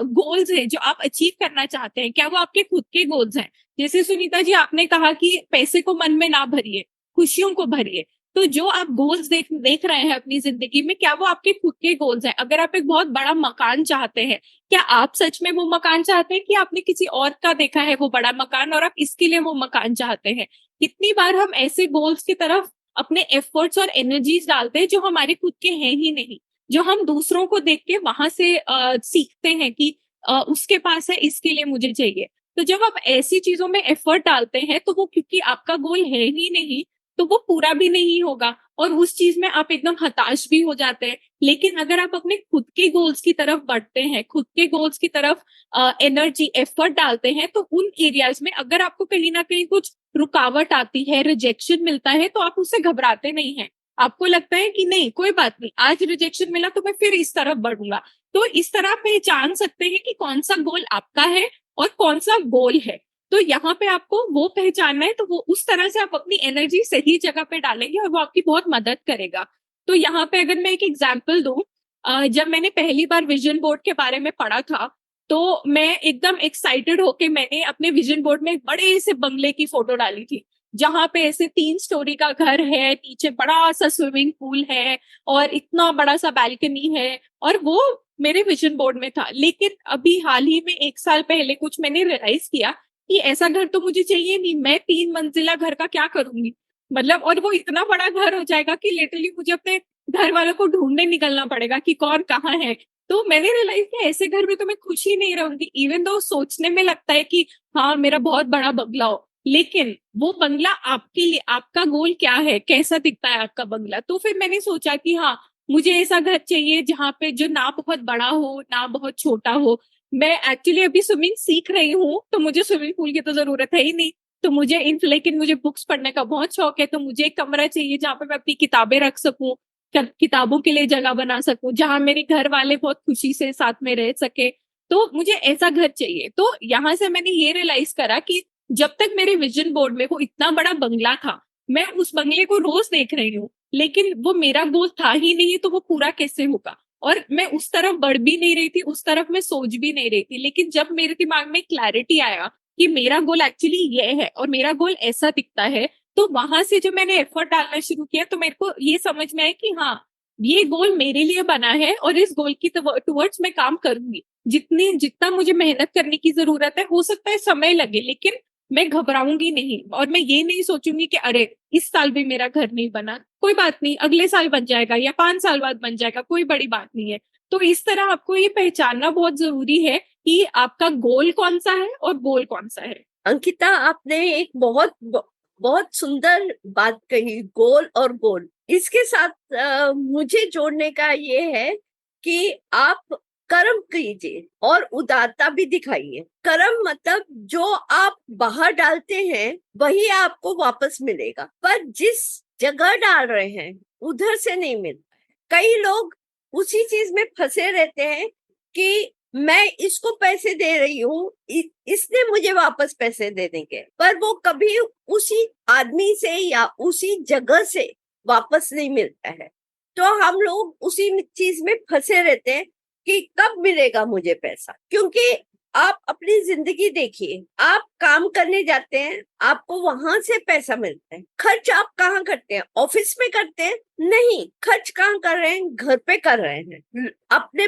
गोल्स हैं, जो आप अचीव करना चाहते हैं, क्या वो आपके खुद के गोल्स हैं। जैसे सुनीता जी आपने कहा कि पैसे को मन में ना भरिए, खुशियों को भरिए। तो जो आप गोल्स देख रहे हैं अपनी जिंदगी में, क्या वो आपके खुद के गोल्स हैं। अगर आप एक बहुत बड़ा मकान चाहते हैं, क्या आप सच में वो मकान चाहते हैं, कि आपने किसी और का देखा है वो बड़ा मकान और आप इसके लिए वो मकान चाहते हैं। कितनी बार हम ऐसे गोल्स की तरफ अपने एफर्ट्स और एनर्जीज डालते हैं जो हमारे खुद के हैं ही नहीं, जो हम दूसरों को देख के वहां से सीखते हैं कि उसके पास है इसके लिए मुझे चाहिए। तो जब आप ऐसी चीजों में एफर्ट डालते हैं तो वो क्योंकि आपका गोल है ही नहीं तो वो पूरा भी नहीं होगा और उस चीज में आप एकदम हताश भी हो जाते हैं। लेकिन अगर आप अपने खुद के गोल्स की तरफ बढ़ते हैं, खुद के गोल्स की तरफ एनर्जी एफर्ट डालते हैं, तो उन एरियाज में अगर आपको कहीं ना कहीं कुछ रुकावट आती है, रिजेक्शन मिलता है, तो आप उससे घबराते नहीं हैं। आपको लगता है कि नहीं कोई बात नहीं, आज रिजेक्शन मिला तो मैं फिर इस तरफ बढ़ूंगा। तो इस तरह आप पहचान सकते हैं कि कौन सा गोल आपका है और कौन सा गोल है। तो यहाँ पे आपको वो पहचानना है, तो वो उस तरह से आप अपनी एनर्जी सही जगह पे डालेंगे और वो आपकी बहुत मदद करेगा। तो यहाँ पे अगर मैं एक एग्जाम्पल दूं, जब मैंने पहली बार विजन बोर्ड के बारे में पढ़ा था तो मैं एकदम एक्साइटेड होके मैंने अपने विजन बोर्ड में एक बड़े से बंगले की फोटो डाली थी, जहां पे ऐसे 3 स्टोरी का घर है, नीचे बड़ा सा स्विमिंग पूल है और इतना बड़ा सा बैल्कनी है, और वो मेरे विजन बोर्ड में था। लेकिन अभी हाल ही में 1 साल पहले कुछ मैंने रियलाइज किया कि ऐसा घर तो मुझे चाहिए नहीं, मैं 3 मंजिला घर का क्या करूंगी, मतलब, और वो इतना बड़ा घर हो जाएगा कि लिटरली मुझे अपने घर वालों को ढूंढने निकलना पड़ेगा कि कौन कहाँ है। तो मैंने रियलाइज किया ऐसे घर में तो मैं खुश ही नहीं रहूंगी, इवन दो सोचने में लगता है कि हाँ मेरा बहुत बड़ा बंगला हो, लेकिन वो बंगला आपके लिए, आपका गोल क्या है, कैसा दिखता है आपका बंगला। तो फिर मैंने सोचा कि हाँ मुझे ऐसा घर चाहिए जहाँ पे जो ना बहुत बड़ा हो ना बहुत छोटा हो। मैं एक्चुअली अभी स्विमिंग सीख रही हूँ तो मुझे स्विमिंग पूल की तो जरूरत है ही नहीं, तो मुझे लेकिन मुझे बुक्स पढ़ने का बहुत शौक है, तो मुझे एक कमरा चाहिए जहाँ पे मैं अपनी किताबें रख सकूं, किताबों के लिए जगह बना सकूं, जहां मेरे घर वाले बहुत खुशी से साथ में रह सके। तो मुझे ऐसा घर चाहिए। तो यहाँ से मैंने ये रियलाइज करा कि जब तक मेरे विजन बोर्ड में वो इतना बड़ा बंगला था, मैं उस बंगले को रोज देख रही हूँ, लेकिन वो मेरा गोल था ही नहीं, तो वो पूरा कैसे होगा। और मैं उस तरफ बढ़ भी नहीं रही थी, उस तरफ मैं सोच भी नहीं रही थी। लेकिन जब मेरे दिमाग में क्लैरिटी आया कि मेरा गोल एक्चुअली ये है और मेरा गोल ऐसा दिखता है, तो वहां से जो मैंने एफर्ट डालना शुरू किया तो मेरे को ये समझ में आया कि हाँ ये गोल मेरे लिए बना है और इस गोल की टुवर्ड्स मैं काम करूंगी। जितना मुझे मेहनत करने की जरूरत है, हो सकता है समय लगे, लेकिन मैं घबराऊंगी नहीं और मैं ये नहीं सोचूंगी कि अरे इस साल भी मेरा घर नहीं बना, कोई बात नहीं अगले साल बन जाएगा या 5 साल बाद बन जाएगा, कोई बड़ी बात नहीं है। तो इस तरह आपको ये पहचानना बहुत जरूरी है कि आपका गोल कौन सा है और गोल कौन सा है। अंकिता, आपने एक बहुत सुंदर बात कही, गोल और गोल। इसके साथ मुझे जोड़ने का ये है कि आप कर्म कीजिए और उदारता भी दिखाइए। कर्म मतलब जो आप बाहर डालते हैं वही आपको वापस मिलेगा, पर जिस जगह डाल रहे हैं उधर से नहीं मिलता है। कई लोग उसी चीज में फंसे रहते हैं कि मैं इसको पैसे दे रही हूँ, इसने मुझे वापस पैसे देने के, पर वो कभी उसी आदमी से या उसी जगह से वापस नहीं मिलता है। तो हम लोग उसी चीज में फंसे रहते हैं कि कब मिलेगा मुझे पैसा। क्योंकि आप अपनी जिंदगी देखिए, आप काम करने जाते हैं, आपको वहां से पैसा मिलता है। खर्च आप कहाँ करते हैं? ऑफिस में करते हैं? नहीं, खर्च कहाँ कर रहे हैं? घर पे कर रहे हैं, अपने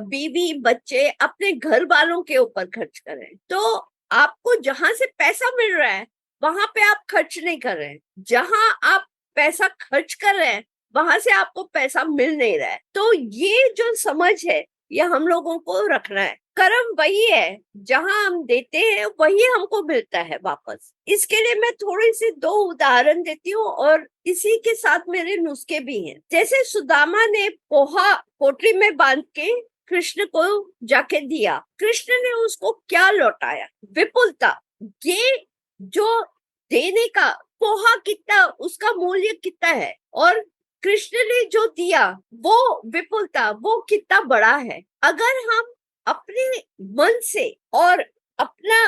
बीवी बच्चे अपने घर वालों के ऊपर खर्च कर रहे हैं। तो आपको जहां से पैसा मिल रहा है वहां पे आप खर्च नहीं कर रहे हैं, जहां आप पैसा खर्च कर रहे हैं वहां से आपको पैसा मिल नहीं रहा है। तो ये जो समझ है ये हम लोगों को रखना है। कर्म वही है, जहां हम देते हैं वही हमको मिलता है वापस। इसके लिए मैं थोड़ी सी 2 उदाहरण देती हूँ और इसी के साथ मेरे नुस्खे भी हैं। जैसे सुदामा ने पोहा पोटली में बांध के कृष्ण को जाके दिया, कृष्ण ने उसको क्या लौटाया? विपुलता। ये जो देने का पोहा कितना, उसका मूल्य कितना है, और कृष्ण ने जो दिया वो विपुलता, वो कितना बड़ा है। अगर हम अपने मन से और अपना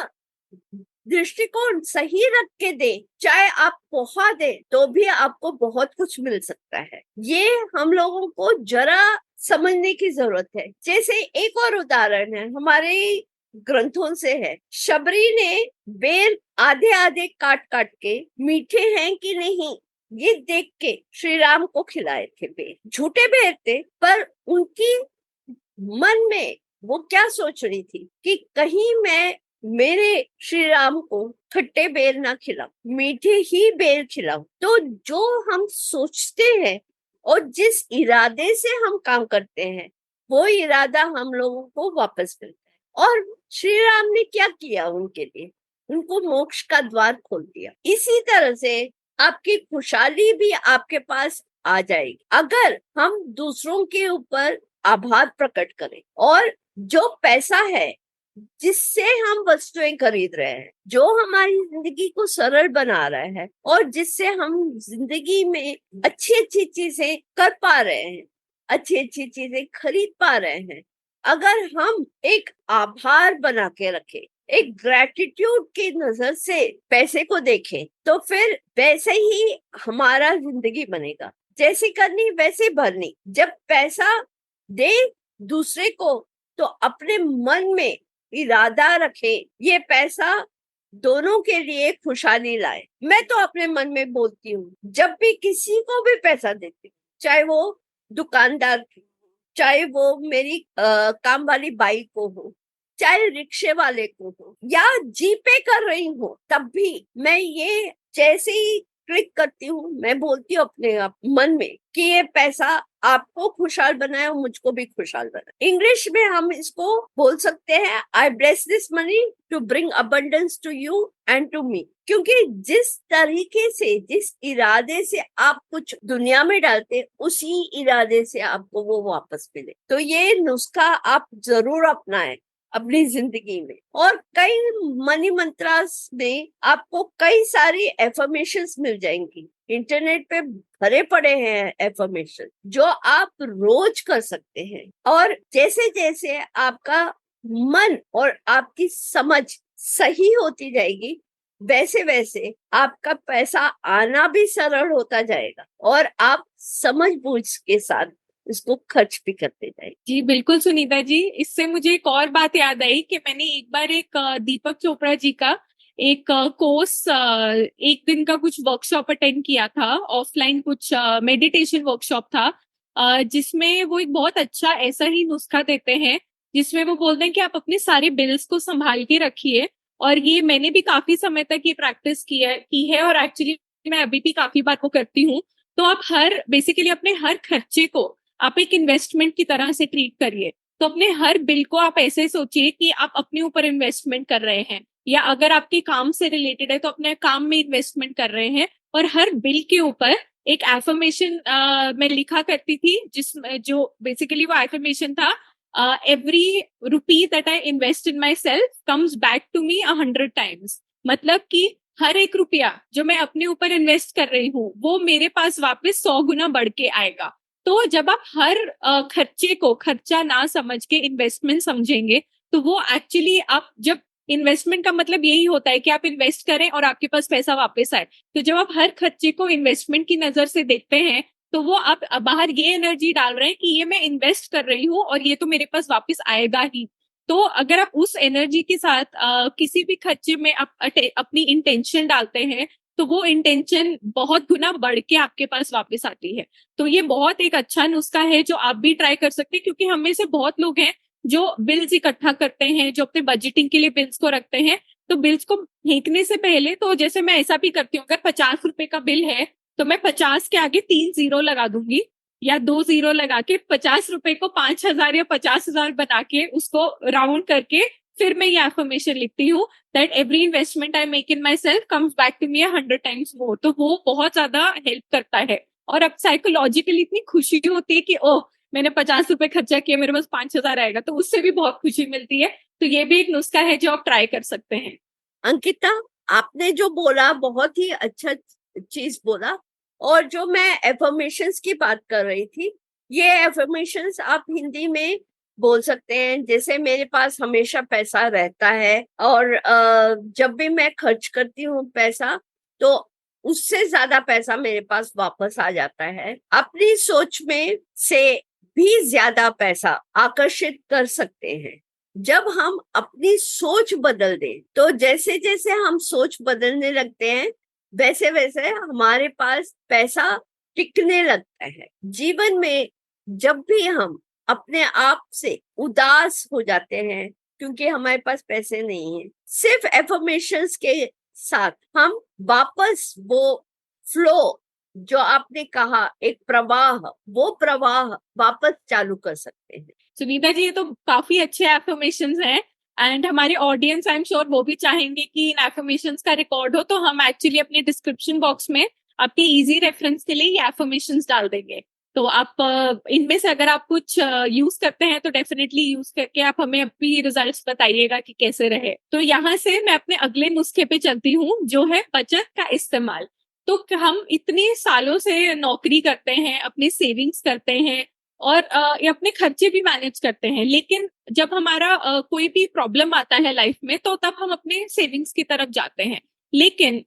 दृष्टिकोण सही रख के दे, चाहे आप पोहा दे तो भी आपको बहुत कुछ मिल सकता है। ये हम लोगों को जरा समझने की जरूरत है। जैसे एक और उदाहरण है हमारे ग्रंथों से है, शबरी ने बेर आधे आधे काट काट के मीठे हैं कि नहीं ये देख के श्री राम को खिलाए थे बेर। झूठे बेर थे, पर उनकी मन में वो क्या सोच रही थी कि कहीं मैं मेरे श्री राम को खट्टे बेर ना खिलाओ, मीठे ही बेर खिलाओ। तो जो हम सोचते हैं और जिस इरादे से हम काम करते हैं, वो इरादा हम लोगों को वापस मिलता है। और श्री राम ने क्या किया उनके लिए? उनको मोक्ष का द्वार खोल दिया। इसी तरह से आपकी खुशहाली भी आपके पास आ जाएगी अगर हम दूसरों के ऊपर आभार प्रकट करें। और जो पैसा है जिससे हम वस्तुएं खरीद रहे हैं, जो हमारी जिंदगी को सरल बना रहा है और जिससे हम जिंदगी में अच्छी अच्छी चीजें कर पा रहे हैं, अच्छी अच्छी चीजें खरीद पा रहे हैं, अगर हम एक आभार बना के रखें, एक ग्रेटिट्यूड की नजर से पैसे को देखें, तो फिर वैसे ही हमारा जिंदगी बनेगा। जैसी करनी वैसे भरनी। जब पैसा दे दूसरे को तो अपने मन में इरादा रखे, ये पैसा दोनों के लिए खुशहाली लाए। मैं तो अपने मन में बोलती हूँ, जब भी किसी को भी पैसा देती हूँ, चाहे वो दुकानदार की, चाहे वो मेरी काम वाली बाई को हो, चाहे रिक्शे वाले को हो, या जीपे कर रही हूँ, तब भी मैं ये जैसे ही क्लिक करती हूँ, मैं बोलती हूँ अपने आप मन में कि ये पैसा आपको खुशहाल बनाए और मुझको भी खुशहाल बनाए। इंग्लिश में हम इसको बोल सकते हैं, I bless this money to bring abundance to you and to me. क्योंकि जिस तरीके से, जिस इरादे से आप कुछ दुनिया में डालते, उसी इरादे से आपको वो वापस मिले। तो ये नुस्खा आप जरूर अपनाएं अपनी जिंदगी में। और कई मनी मंत्रास में आपको कई सारी एफर्मेशंस मिल जाएंगी। इंटरनेट पे भरे पड़े हैं एफर्मेशन, जो आप रोज कर सकते हैं। और जैसे जैसे आपका मन और आपकी समझ सही होती जाएगी, वैसे वैसे आपका पैसा आना भी सरल होता जाएगा और आप समझ बूझ के साथ इसको खर्च भी करते जाएंगे। जी बिल्कुल सुनीता जी, इससे मुझे एक और बात याद आई कि मैंने एक बार एक दीपक चोपड़ा जी का एक कोर्स, एक दिन का कुछ वर्कशॉप अटेंड किया था, ऑफलाइन कुछ मेडिटेशन वर्कशॉप था, जिसमें वो एक बहुत अच्छा ऐसा ही नुस्खा देते हैं, जिसमें वो बोलते हैं कि आप अपने सारे बिल्स को संभाल के रखिए। और ये मैंने भी काफी समय तक ये प्रैक्टिस की है और एक्चुअली मैं अभी भी काफी बार वो करती हूँ। तो आप बेसिकली अपने हर खर्चे को आप एक इन्वेस्टमेंट की तरह से ट्रीट करिए। तो अपने हर बिल को आप ऐसे सोचिए कि आप अपने ऊपर इन्वेस्टमेंट कर रहे हैं, या अगर आपके काम से रिलेटेड है तो अपने काम में इन्वेस्टमेंट कर रहे हैं। और हर बिल के ऊपर एक एफर्मेशन मैं लिखा करती थी, जिसमें जो बेसिकली वो एफर्मेशन था, every rupee that I invest in myself comes back to me 100 times। मतलब कि हर एक रुपया जो मैं अपने ऊपर इन्वेस्ट कर रही हूँ, वो मेरे पास वापस 100 गुना बढ़ के आएगा। तो जब आप हर खर्चे को खर्चा ना समझ के इन्वेस्टमेंट समझेंगे, तो वो एक्चुअली आप जब इन्वेस्टमेंट का मतलब यही होता है कि आप इन्वेस्ट करें और आपके पास पैसा वापस आए। तो जब आप हर खर्चे को इन्वेस्टमेंट की नजर से देखते हैं, तो वो आप बाहर ये एनर्जी डाल रहे हैं कि ये मैं इन्वेस्ट कर रही हूँ और ये तो मेरे पास वापस आएगा ही। तो अगर आप उस एनर्जी के साथ किसी भी खर्चे में आप अपनी इंटेंशन डालते हैं, तो वो इंटेंशन बहुत गुना बढ़ के आपके पास वापस आती है। तो ये बहुत एक अच्छा नुस्खा है जो आप भी ट्राई कर सकते हैं, क्योंकि हम में से बहुत लोग हैं जो बिल्स इकट्ठा करते हैं, जो अपने बजटिंग के लिए बिल्स को रखते हैं। तो बिल्स को फेंकने से पहले, तो जैसे मैं ऐसा भी करती हूँ, अगर 50 रुपए का बिल है तो मैं 50 के आगे 3 जीरो लगा दूंगी, या 2 जीरो लगा के 50 रुपए को 5,000 या 50,000 बना के उसको राउंड करके फिर मैं ये एफर्मेशन लिखती हूँ, that every investment I make in myself comes back to me 100 times more। तो वो बहुत ज्यादा हेल्प करता है। और अब साइकोलॉजिकली इतनी खुशी होती है कि ओह, मैंने 50 रुपए खर्चा किया, मेरे पास 5,000 आएगा, तो उससे भी बहुत खुशी मिलती है। तो ये भी एक नुस्खा है जो आप ट्राई कर सकते हैं। अंकिता, आपने जो बोला बहुत ही अच्छा चीज बोला। और जो मैं एफर्मेशंस की बात कर रही थी, ये एफर्मेशंस आप हिंदी में बोल सकते हैं। जैसे मेरे पास हमेशा पैसा रहता है और जब भी मैं खर्च करती हूँ पैसा, तो उससे ज्यादा पैसा मेरे पास वापस आ जाता है। अपनी सोच में से भी ज्यादा पैसा आकर्षित कर सकते हैं जब हम अपनी सोच बदल दें। तो जैसे जैसे हम सोच बदलने लगते हैं, वैसे वैसे हमारे पास पैसा टिकने लगता है। जीवन में जब भी हम अपने आप से उदास हो जाते हैं, क्योंकि हमारे पास पैसे नहीं है। सिर्फ एफर्मेशंस के साथ हम वापस वो फ्लो जो आपने कहा, एक प्रवाह, वो प्रवाह वापस चालू कर सकते हैं। सुनीता जी, ये तो काफी अच्छे एफर्मेशंस हैं एंड हमारे ऑडियंस आई एम श्योर वो भी चाहेंगे कि इन एफर्मेशंस का रिकॉर्ड हो, तो हम एक्चुअली अपने डिस्क्रिप्शन बॉक्स में आपके इजी रेफरेंस के लिए ये एफर्मेशंस डाल देंगे। तो आप इनमें से अगर आप कुछ यूज करते हैं तो डेफिनेटली यूज करके आप हमें अपनी रिजल्ट्स बताइएगा कि कैसे रहे। तो यहाँ से मैं अपने अगले नुस्खे पे चलती हूँ, जो है बचत का इस्तेमाल। तो हम इतने सालों से नौकरी करते हैं, अपनी सेविंग्स करते हैं और ये अपने खर्चे भी मैनेज करते हैं, लेकिन जब हमारा कोई भी प्रॉब्लम आता है लाइफ में तो तब हम अपने सेविंग्स की तरफ जाते हैं। लेकिन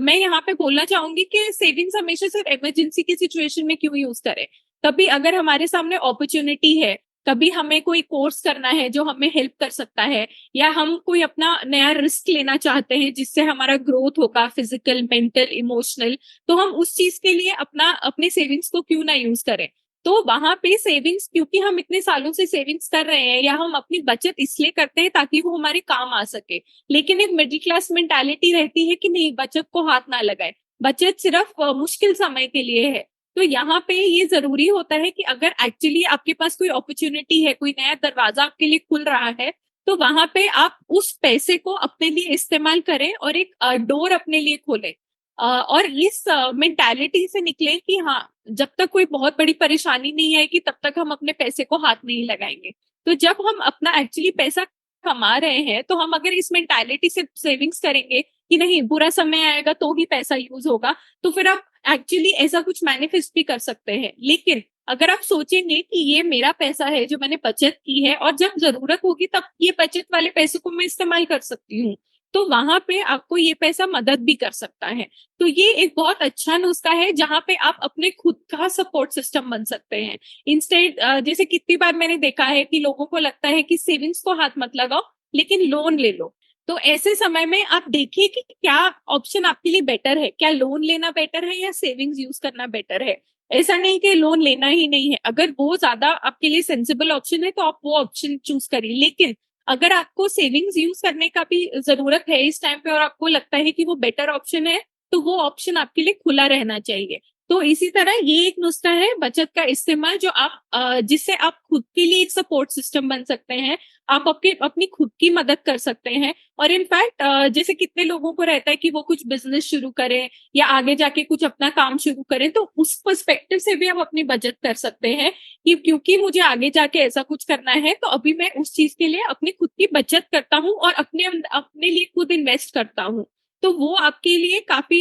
मैं यहाँ पे बोलना चाहूंगी कि सेविंग्स हमेशा सिर्फ इमरजेंसी की सिचुएशन में क्यों यूज करें। कभी अगर हमारे सामने अपॉर्चुनिटी है, कभी हमें कोई कोर्स करना है जो हमें हेल्प कर सकता है, या हम कोई अपना नया रिस्क लेना चाहते हैं जिससे हमारा ग्रोथ होगा, फिजिकल, मेंटल, इमोशनल, तो हम उस चीज के लिए अपने सेविंग्स को क्यों ना यूज करें। तो वहां पे सेविंग्स, क्योंकि हम इतने सालों से सेविंग्स कर रहे हैं या हम अपनी बचत इसलिए करते हैं ताकि वो हमारे काम आ सके, लेकिन एक मिडिल क्लास मेंटालिटी रहती है कि नहीं, बचत को हाथ ना लगाए, बचत सिर्फ मुश्किल समय के लिए है। तो यहाँ पे ये जरूरी होता है कि अगर एक्चुअली आपके पास कोई अपॉर्चुनिटी है, कोई नया दरवाजा आपके लिए खुल रहा है, तो वहां पे आप उस पैसे को अपने लिए इस्तेमाल करें और एक डोर अपने लिए खोलें और इस मेंटालिटी से निकले कि हाँ, जब तक कोई बहुत बड़ी परेशानी नहीं आएगी तब तक हम अपने पैसे को हाथ नहीं लगाएंगे। तो जब हम अपना एक्चुअली पैसा कमा रहे हैं तो हम अगर इस मेंटालिटी से सेविंग्स करेंगे कि नहीं, बुरा समय आएगा तो ही पैसा यूज होगा, तो फिर आप एक्चुअली ऐसा कुछ मैनिफेस्ट भी कर सकते हैं। लेकिन अगर आप सोचेंगे कि ये मेरा पैसा है जो मैंने बचत की है और जब जरूरत होगी तब ये बचत वाले पैसे को मैं इस्तेमाल कर सकती हूँ, तो वहां पे आपको ये पैसा मदद भी कर सकता है। तो ये एक बहुत अच्छा नुस्खा है जहां पे आप अपने खुद का सपोर्ट सिस्टम बन सकते हैं। इंस्टेड जैसे कितनी बार मैंने देखा है कि लोगों को लगता है कि सेविंग्स को हाथ मत लगाओ लेकिन लोन ले लो। तो ऐसे समय में आप देखिए कि क्या ऑप्शन आपके लिए बेटर है, क्या लोन लेना बेटर है या सेविंग्स यूज करना बेटर है। ऐसा नहीं कि लोन लेना ही नहीं है, अगर वो ज्यादा आपके लिए सेंसिबल ऑप्शन है तो आप वो ऑप्शन चूज करिए। लेकिन अगर आपको सेविंग्स यूज करने का भी जरूरत है इस टाइम पे और आपको लगता है कि वो बेटर ऑप्शन है, तो वो ऑप्शन आपके लिए खुला रहना चाहिए। तो इसी तरह ये एक नुस्खा है बचत का इस्तेमाल, जो आप जिससे आप खुद के लिए एक सपोर्ट सिस्टम बन सकते हैं, आप अपनी खुद की मदद कर सकते हैं। और इनफैक्ट जैसे कितने लोगों को रहता है कि वो कुछ बिजनेस शुरू करें या आगे जाके कुछ अपना काम शुरू करें, तो उस पर्सपेक्टिव से भी आप अपनी बचत कर सकते हैं कि क्योंकि मुझे आगे जाके ऐसा कुछ करना है तो अभी मैं उस चीज के लिए अपनी खुद की बचत करता हूँ और अपने लिए खुद इन्वेस्ट करता हूँ। तो वो आपके लिए काफी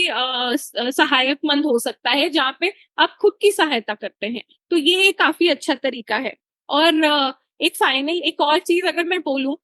सहायकमंद हो सकता है जहाँ पे आप खुद की सहायता करते हैं। तो ये एक काफी अच्छा तरीका है। और एक और चीज अगर मैं बोलूं,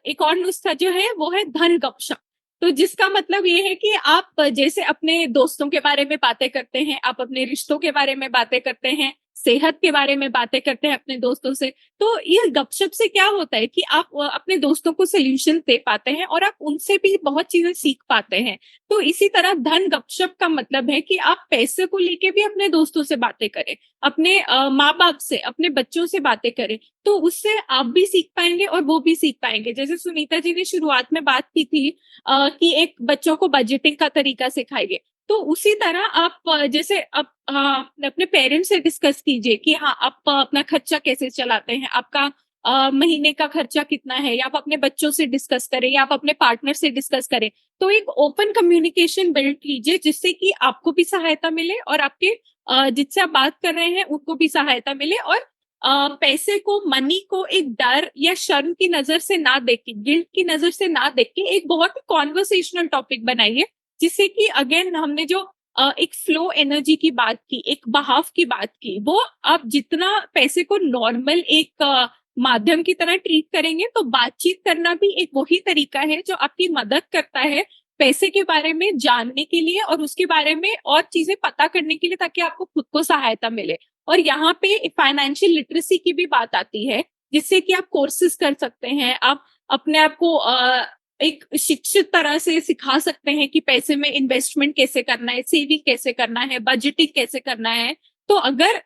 एक और नुस्खा जो है वो है धन गपशप। तो जिसका मतलब ये है कि आप जैसे अपने दोस्तों के बारे में बातें करते हैं, आप अपने रिश्तों के बारे में बातें करते हैं, सेहत के बारे में बातें करते हैं अपने दोस्तों से, तो ये गपशप से क्या होता है कि आप अपने दोस्तों को सोल्यूशन दे पाते हैं और आप उनसे भी बहुत चीजें सीख पाते हैं। तो इसी तरह धन गपशप का मतलब है कि आप पैसे को लेके भी अपने दोस्तों से बातें करें, अपने माँ बाप से, अपने बच्चों से बातें करें, तो उससे आप भी सीख पाएंगे और वो भी सीख पाएंगे। जैसे सुनीता जी ने शुरुआत में बात की थी कि एक बच्चों को बजटिंग का तरीका सिखाइए, तो उसी तरह आप जैसे आप अपने पेरेंट्स से डिस्कस कीजिए कि हाँ, आप अपना खर्चा कैसे चलाते हैं, आपका महीने का खर्चा कितना है, या आप अपने बच्चों से डिस्कस करें या आप अपने पार्टनर से डिस्कस करें। तो एक ओपन कम्युनिकेशन बिल्ड कीजिए जिससे कि आपको भी सहायता मिले और आपके जिससे आप बात कर रहे हैं उनको भी सहायता मिले। और पैसे को, मनी को एक डर या शर्म की नजर से ना देख के, गिल्ट की नजर से ना देख के एक बहुत ही कॉन्वर्सेशनल टॉपिक बनाइए, जिससे कि अगेन हमने जो एक फ्लो एनर्जी की बात की, एक बहाव की बात की, वो आप जितना पैसे को नॉर्मल एक माध्यम की तरह ट्रीट करेंगे तो बातचीत करना भी एक वही तरीका है जो आपकी मदद करता है पैसे के बारे में जानने के लिए और उसके बारे में और चीजें पता करने के लिए, ताकि आपको खुद को सहायता मिले। और यहाँ पे फाइनेंशियल लिटरेसी की भी बात आती है, जिससे कि आप कोर्सेज कर सकते हैं, आप अपने आप को एक शिक्षित तरह से सिखा सकते हैं कि पैसे में इन्वेस्टमेंट कैसे करना है, सेविंग कैसे करना है, बजटिंग कैसे करना है। तो अगर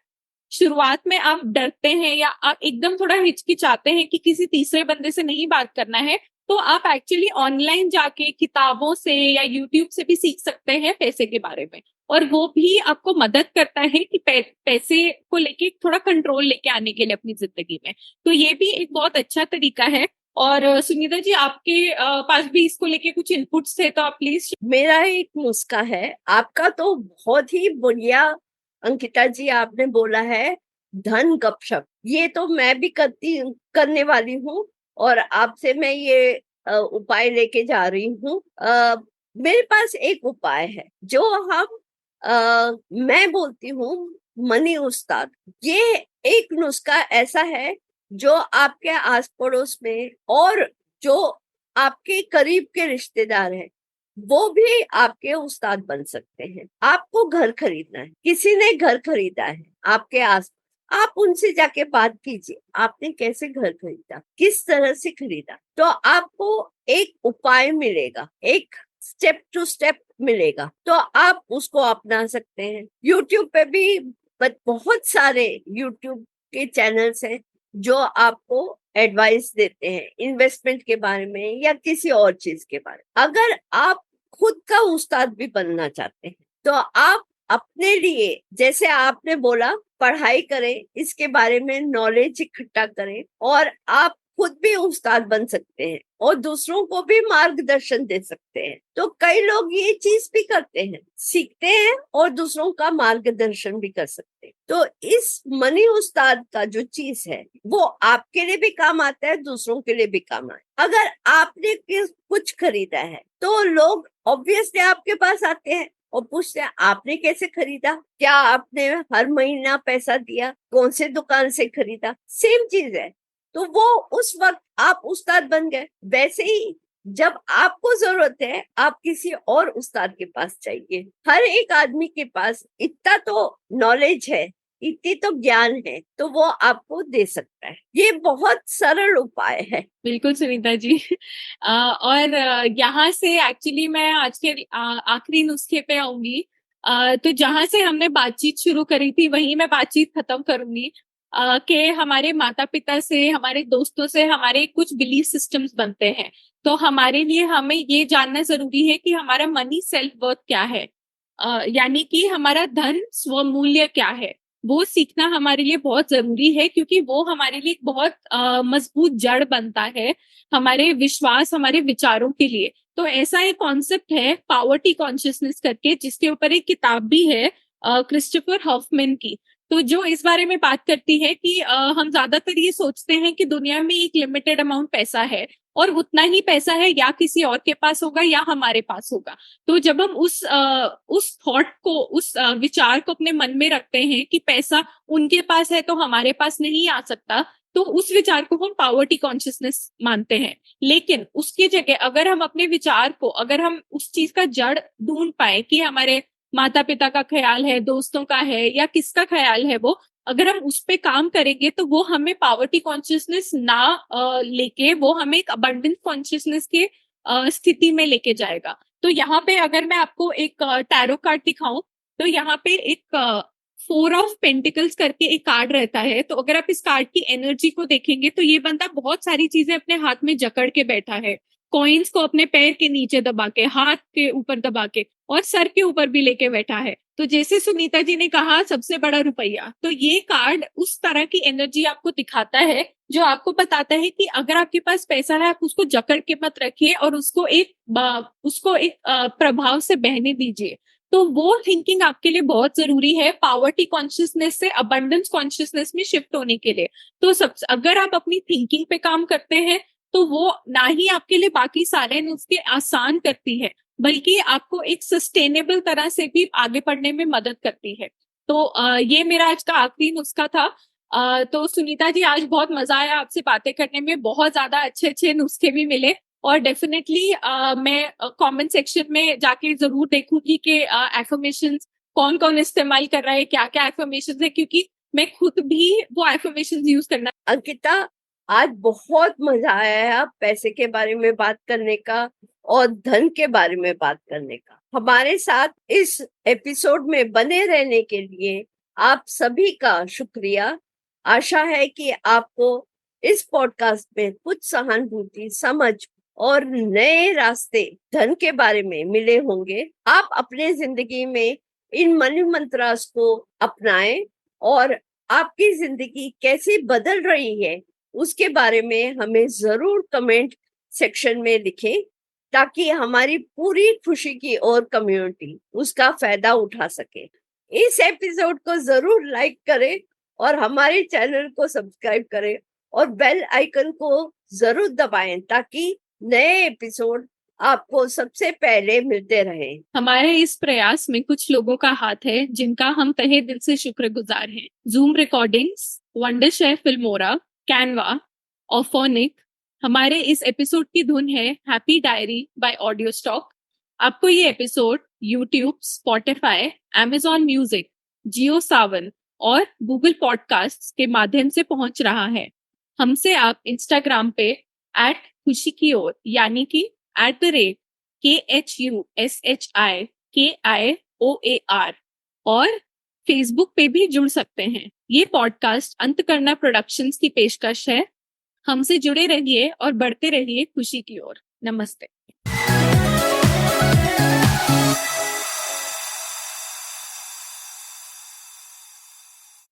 शुरुआत में आप डरते हैं या आप एकदम थोड़ा हिचकिचाते हैं कि किसी तीसरे बंदे से नहीं बात करना है, तो आप एक्चुअली ऑनलाइन जाके किताबों से या यूट्यूब से भी सीख सकते हैं पैसे के बारे में। और वो भी आपको मदद करता है कि पैसे को लेके थोड़ा कंट्रोल लेके आने के लिए अपनी जिंदगी में। तो ये भी एक बहुत अच्छा तरीका है। और सुनीता जी, आपके पास भी इसको लेके कुछ इनपुट्स थे तो आप प्लीज। मेरा एक नुस्खा है, आपका तो बहुत ही बढ़िया अंकिता जी आपने बोला है, धन गपशप, ये तो मैं भी करने वाली हूँ और आपसे मैं ये उपाय लेके जा रही हूँ। मेरे पास एक उपाय है जो मैं बोलती हूँ मनी उस्ताद। ये एक नुस्खा ऐसा है जो आपके आस पड़ोस में और जो आपके करीब के रिश्तेदार हैं वो भी आपके उस्ताद बन सकते हैं। आपको घर खरीदना है, किसी ने घर खरीदा है आपके आस, आप उनसे जाके बात कीजिए, आपने कैसे घर खरीदा, किस तरह से खरीदा, तो आपको एक उपाय मिलेगा, एक स्टेप टू स्टेप मिलेगा, तो आप उसको अपना सकते हैं। यूट्यूब पे भी बहुत सारे यूट्यूब के चैनल्स हैं जो आपको एडवाइस देते हैं इन्वेस्टमेंट के बारे में या किसी और चीज के बारे में। अगर आप खुद का उस्ताद भी बनना चाहते हैं तो आप अपने लिए, जैसे आपने बोला, पढ़ाई करें, इसके बारे में नॉलेज इकट्ठा करें और आप खुद भी उस्ताद बन सकते हैं और दूसरों को भी मार्गदर्शन दे सकते हैं। तो कई लोग ये चीज भी करते हैं, सीखते हैं और दूसरों का मार्गदर्शन भी कर सकते हैं। तो इस मनी उस्ताद का जो चीज है वो आपके लिए भी काम आता है, दूसरों के लिए भी काम आता है। अगर आपने कुछ खरीदा है तो लोग ऑब्वियसली आपके पास आते हैं और पूछते हैं आपने कैसे खरीदा, क्या आपने हर महीना पैसा दिया, कौन से दुकान से खरीदा, सेम चीज है। तो वो उस वक्त आप उस्ताद बन गए। वैसे ही जब आपको जरूरत है आप किसी और उस्ताद के पास जाइए। हर एक आदमी के पास इतना तो नॉलेज है, इतनी तो ज्ञान है, तो वो आपको दे सकता है। ये बहुत सरल उपाय है। बिल्कुल सुनीता जी। और यहाँ से एक्चुअली मैं आज के आखिरी नुस्खे पे आऊंगी। तो जहां से हमने बातचीत शुरू करी थी वहीं मैं बातचीत खत्म करूंगी कि हमारे माता पिता से, हमारे दोस्तों से हमारे कुछ बिलीफ सिस्टम्स बनते हैं। तो हमारे लिए हमें ये जानना जरूरी है कि हमारा मनी सेल्फ वर्थ क्या है, यानी कि हमारा धन स्वमूल्य क्या है, वो सीखना हमारे लिए बहुत जरूरी है, क्योंकि वो हमारे लिए एक बहुत मजबूत जड़ बनता है हमारे विश्वास, हमारे विचारों के लिए। तो ऐसा एक कॉन्सेप्ट है पावर्टी कॉन्शियसनेस करके, जिसके ऊपर एक किताब भी है क्रिस्टोफर हॉफमैन की। तो जो इस बारे में बात करती है कि हम ज्यादातर ये सोचते हैं कि दुनिया में एक लिमिटेड अमाउंट पैसा है और उतना ही पैसा है या किसी और के पास होगा या हमारे पास होगा। तो जब हम उस थॉट को, उस विचार को अपने मन में रखते हैं कि पैसा उनके पास है तो हमारे पास नहीं आ सकता, तो उस विचार को हम पावर्टी कॉन्शियसनेस मानते हैं। लेकिन उसकी जगह अगर हम अपने विचार को, अगर हम उस चीज का जड़ ढूंढ पाए कि हमारे माता पिता का ख्याल है, दोस्तों का है या किसका ख्याल है, वो अगर हम उस पे काम करेंगे तो वो हमें पावर्टी कॉन्शियसनेस ना लेके वो हमें एक अबंडेंस कॉन्शियसनेस के स्थिति में लेके जाएगा। तो यहाँ पे अगर मैं आपको एक टैरो कार्ड दिखाऊं तो यहाँ पे एक 4 ऑफ पेंटिकल्स करके एक कार्ड रहता है। तो अगर आप इस कार्ड की एनर्जी को देखेंगे तो ये बंदा बहुत सारी चीजें अपने हाथ में जकड़ के बैठा है, कॉइन्स को अपने पैर के नीचे दबा के, हाथ के ऊपर दबा के और सर के ऊपर भी लेके बैठा है। तो जैसे सुनीता जी ने कहा सबसे बड़ा रुपया, तो ये कार्ड उस तरह की एनर्जी आपको दिखाता है जो आपको बताता है कि अगर आपके पास पैसा है आप उसको जकड़ के मत रखिए और उसको एक प्रभाव से बहने दीजिए। तो वो थिंकिंग आपके लिए बहुत जरूरी है पावर्टी कॉन्शियसनेस से अबंडेंस कॉन्शियसनेस में शिफ्ट होने के लिए। तो अगर आप अपनी थिंकिंग पे काम करते हैं तो वो ना ही आपके लिए बाकी सारे नुस्खे आसान करती है, बल्कि आपको एक सस्टेनेबल तरह से भी आगे बढ़ने में मदद करती है। तो ये मेरा आज का आखिरी नुस्खा था। तो सुनीता जी, आज बहुत मजा आया आपसे बातें करने में, बहुत ज्यादा अच्छे अच्छे नुस्खे भी मिले और डेफिनेटली मैं कमेंट सेक्शन में जाके जरूर देखूंगी कि एफर्मेशंस कौन कौन इस्तेमाल कर रहा है, क्या क्या एफर्मेशंस है, क्योंकि मैं खुद भी वो एफर्मेशंस यूज करना। अंकिता, आज बहुत मजा आया है पैसे के बारे में बात करने का और धन के बारे में बात करने का। हमारे साथ इस एपिसोड में बने रहने के लिए आप सभी का शुक्रिया। आशा है कि आपको इस पॉडकास्ट में कुछ सहानुभूति, समझ और नए रास्ते धन के बारे में मिले होंगे। आप अपने जिंदगी में इन मनी मंत्रास को अपनाएं और आपकी जिंदगी कैसे बदल रही है उसके बारे में हमें जरूर कमेंट सेक्शन में लिखें, ताकि हमारी पूरी खुशी की और कम्युनिटी उसका फायदा उठा सके। इस एपिसोड को जरूर लाइक करें और हमारे चैनल को सब्सक्राइब करें और बेल आइकन को जरूर दबाएं, ताकि नए एपिसोड आपको सबसे पहले मिलते रहे। हमारे इस प्रयास में कुछ लोगों का हाथ है जिनका हम तहे दिल से शुक्रगुजार हैं। Zoom recordings, Wondershare Filmora, Canva, Auphonic. हमारे इस एपिसोड की धुन है Happy Diary by Audio Stock. आपको ये episode YouTube, Spotify, Amazon Music, Jio Saavn और गूगल पॉडकास्ट के माध्यम से पहुंच रहा है। हमसे आप इंस्टाग्राम पे @खुशी की ओर यानी कि @KHUSHIKIOAR और फेसबुक पे भी जुड़ सकते हैं। ये पॉडकास्ट अंतकरना प्रोडक्शंस की पेशकश है। हमसे जुड़े रहिए और बढ़ते रहिए खुशी की ओर। नमस्ते।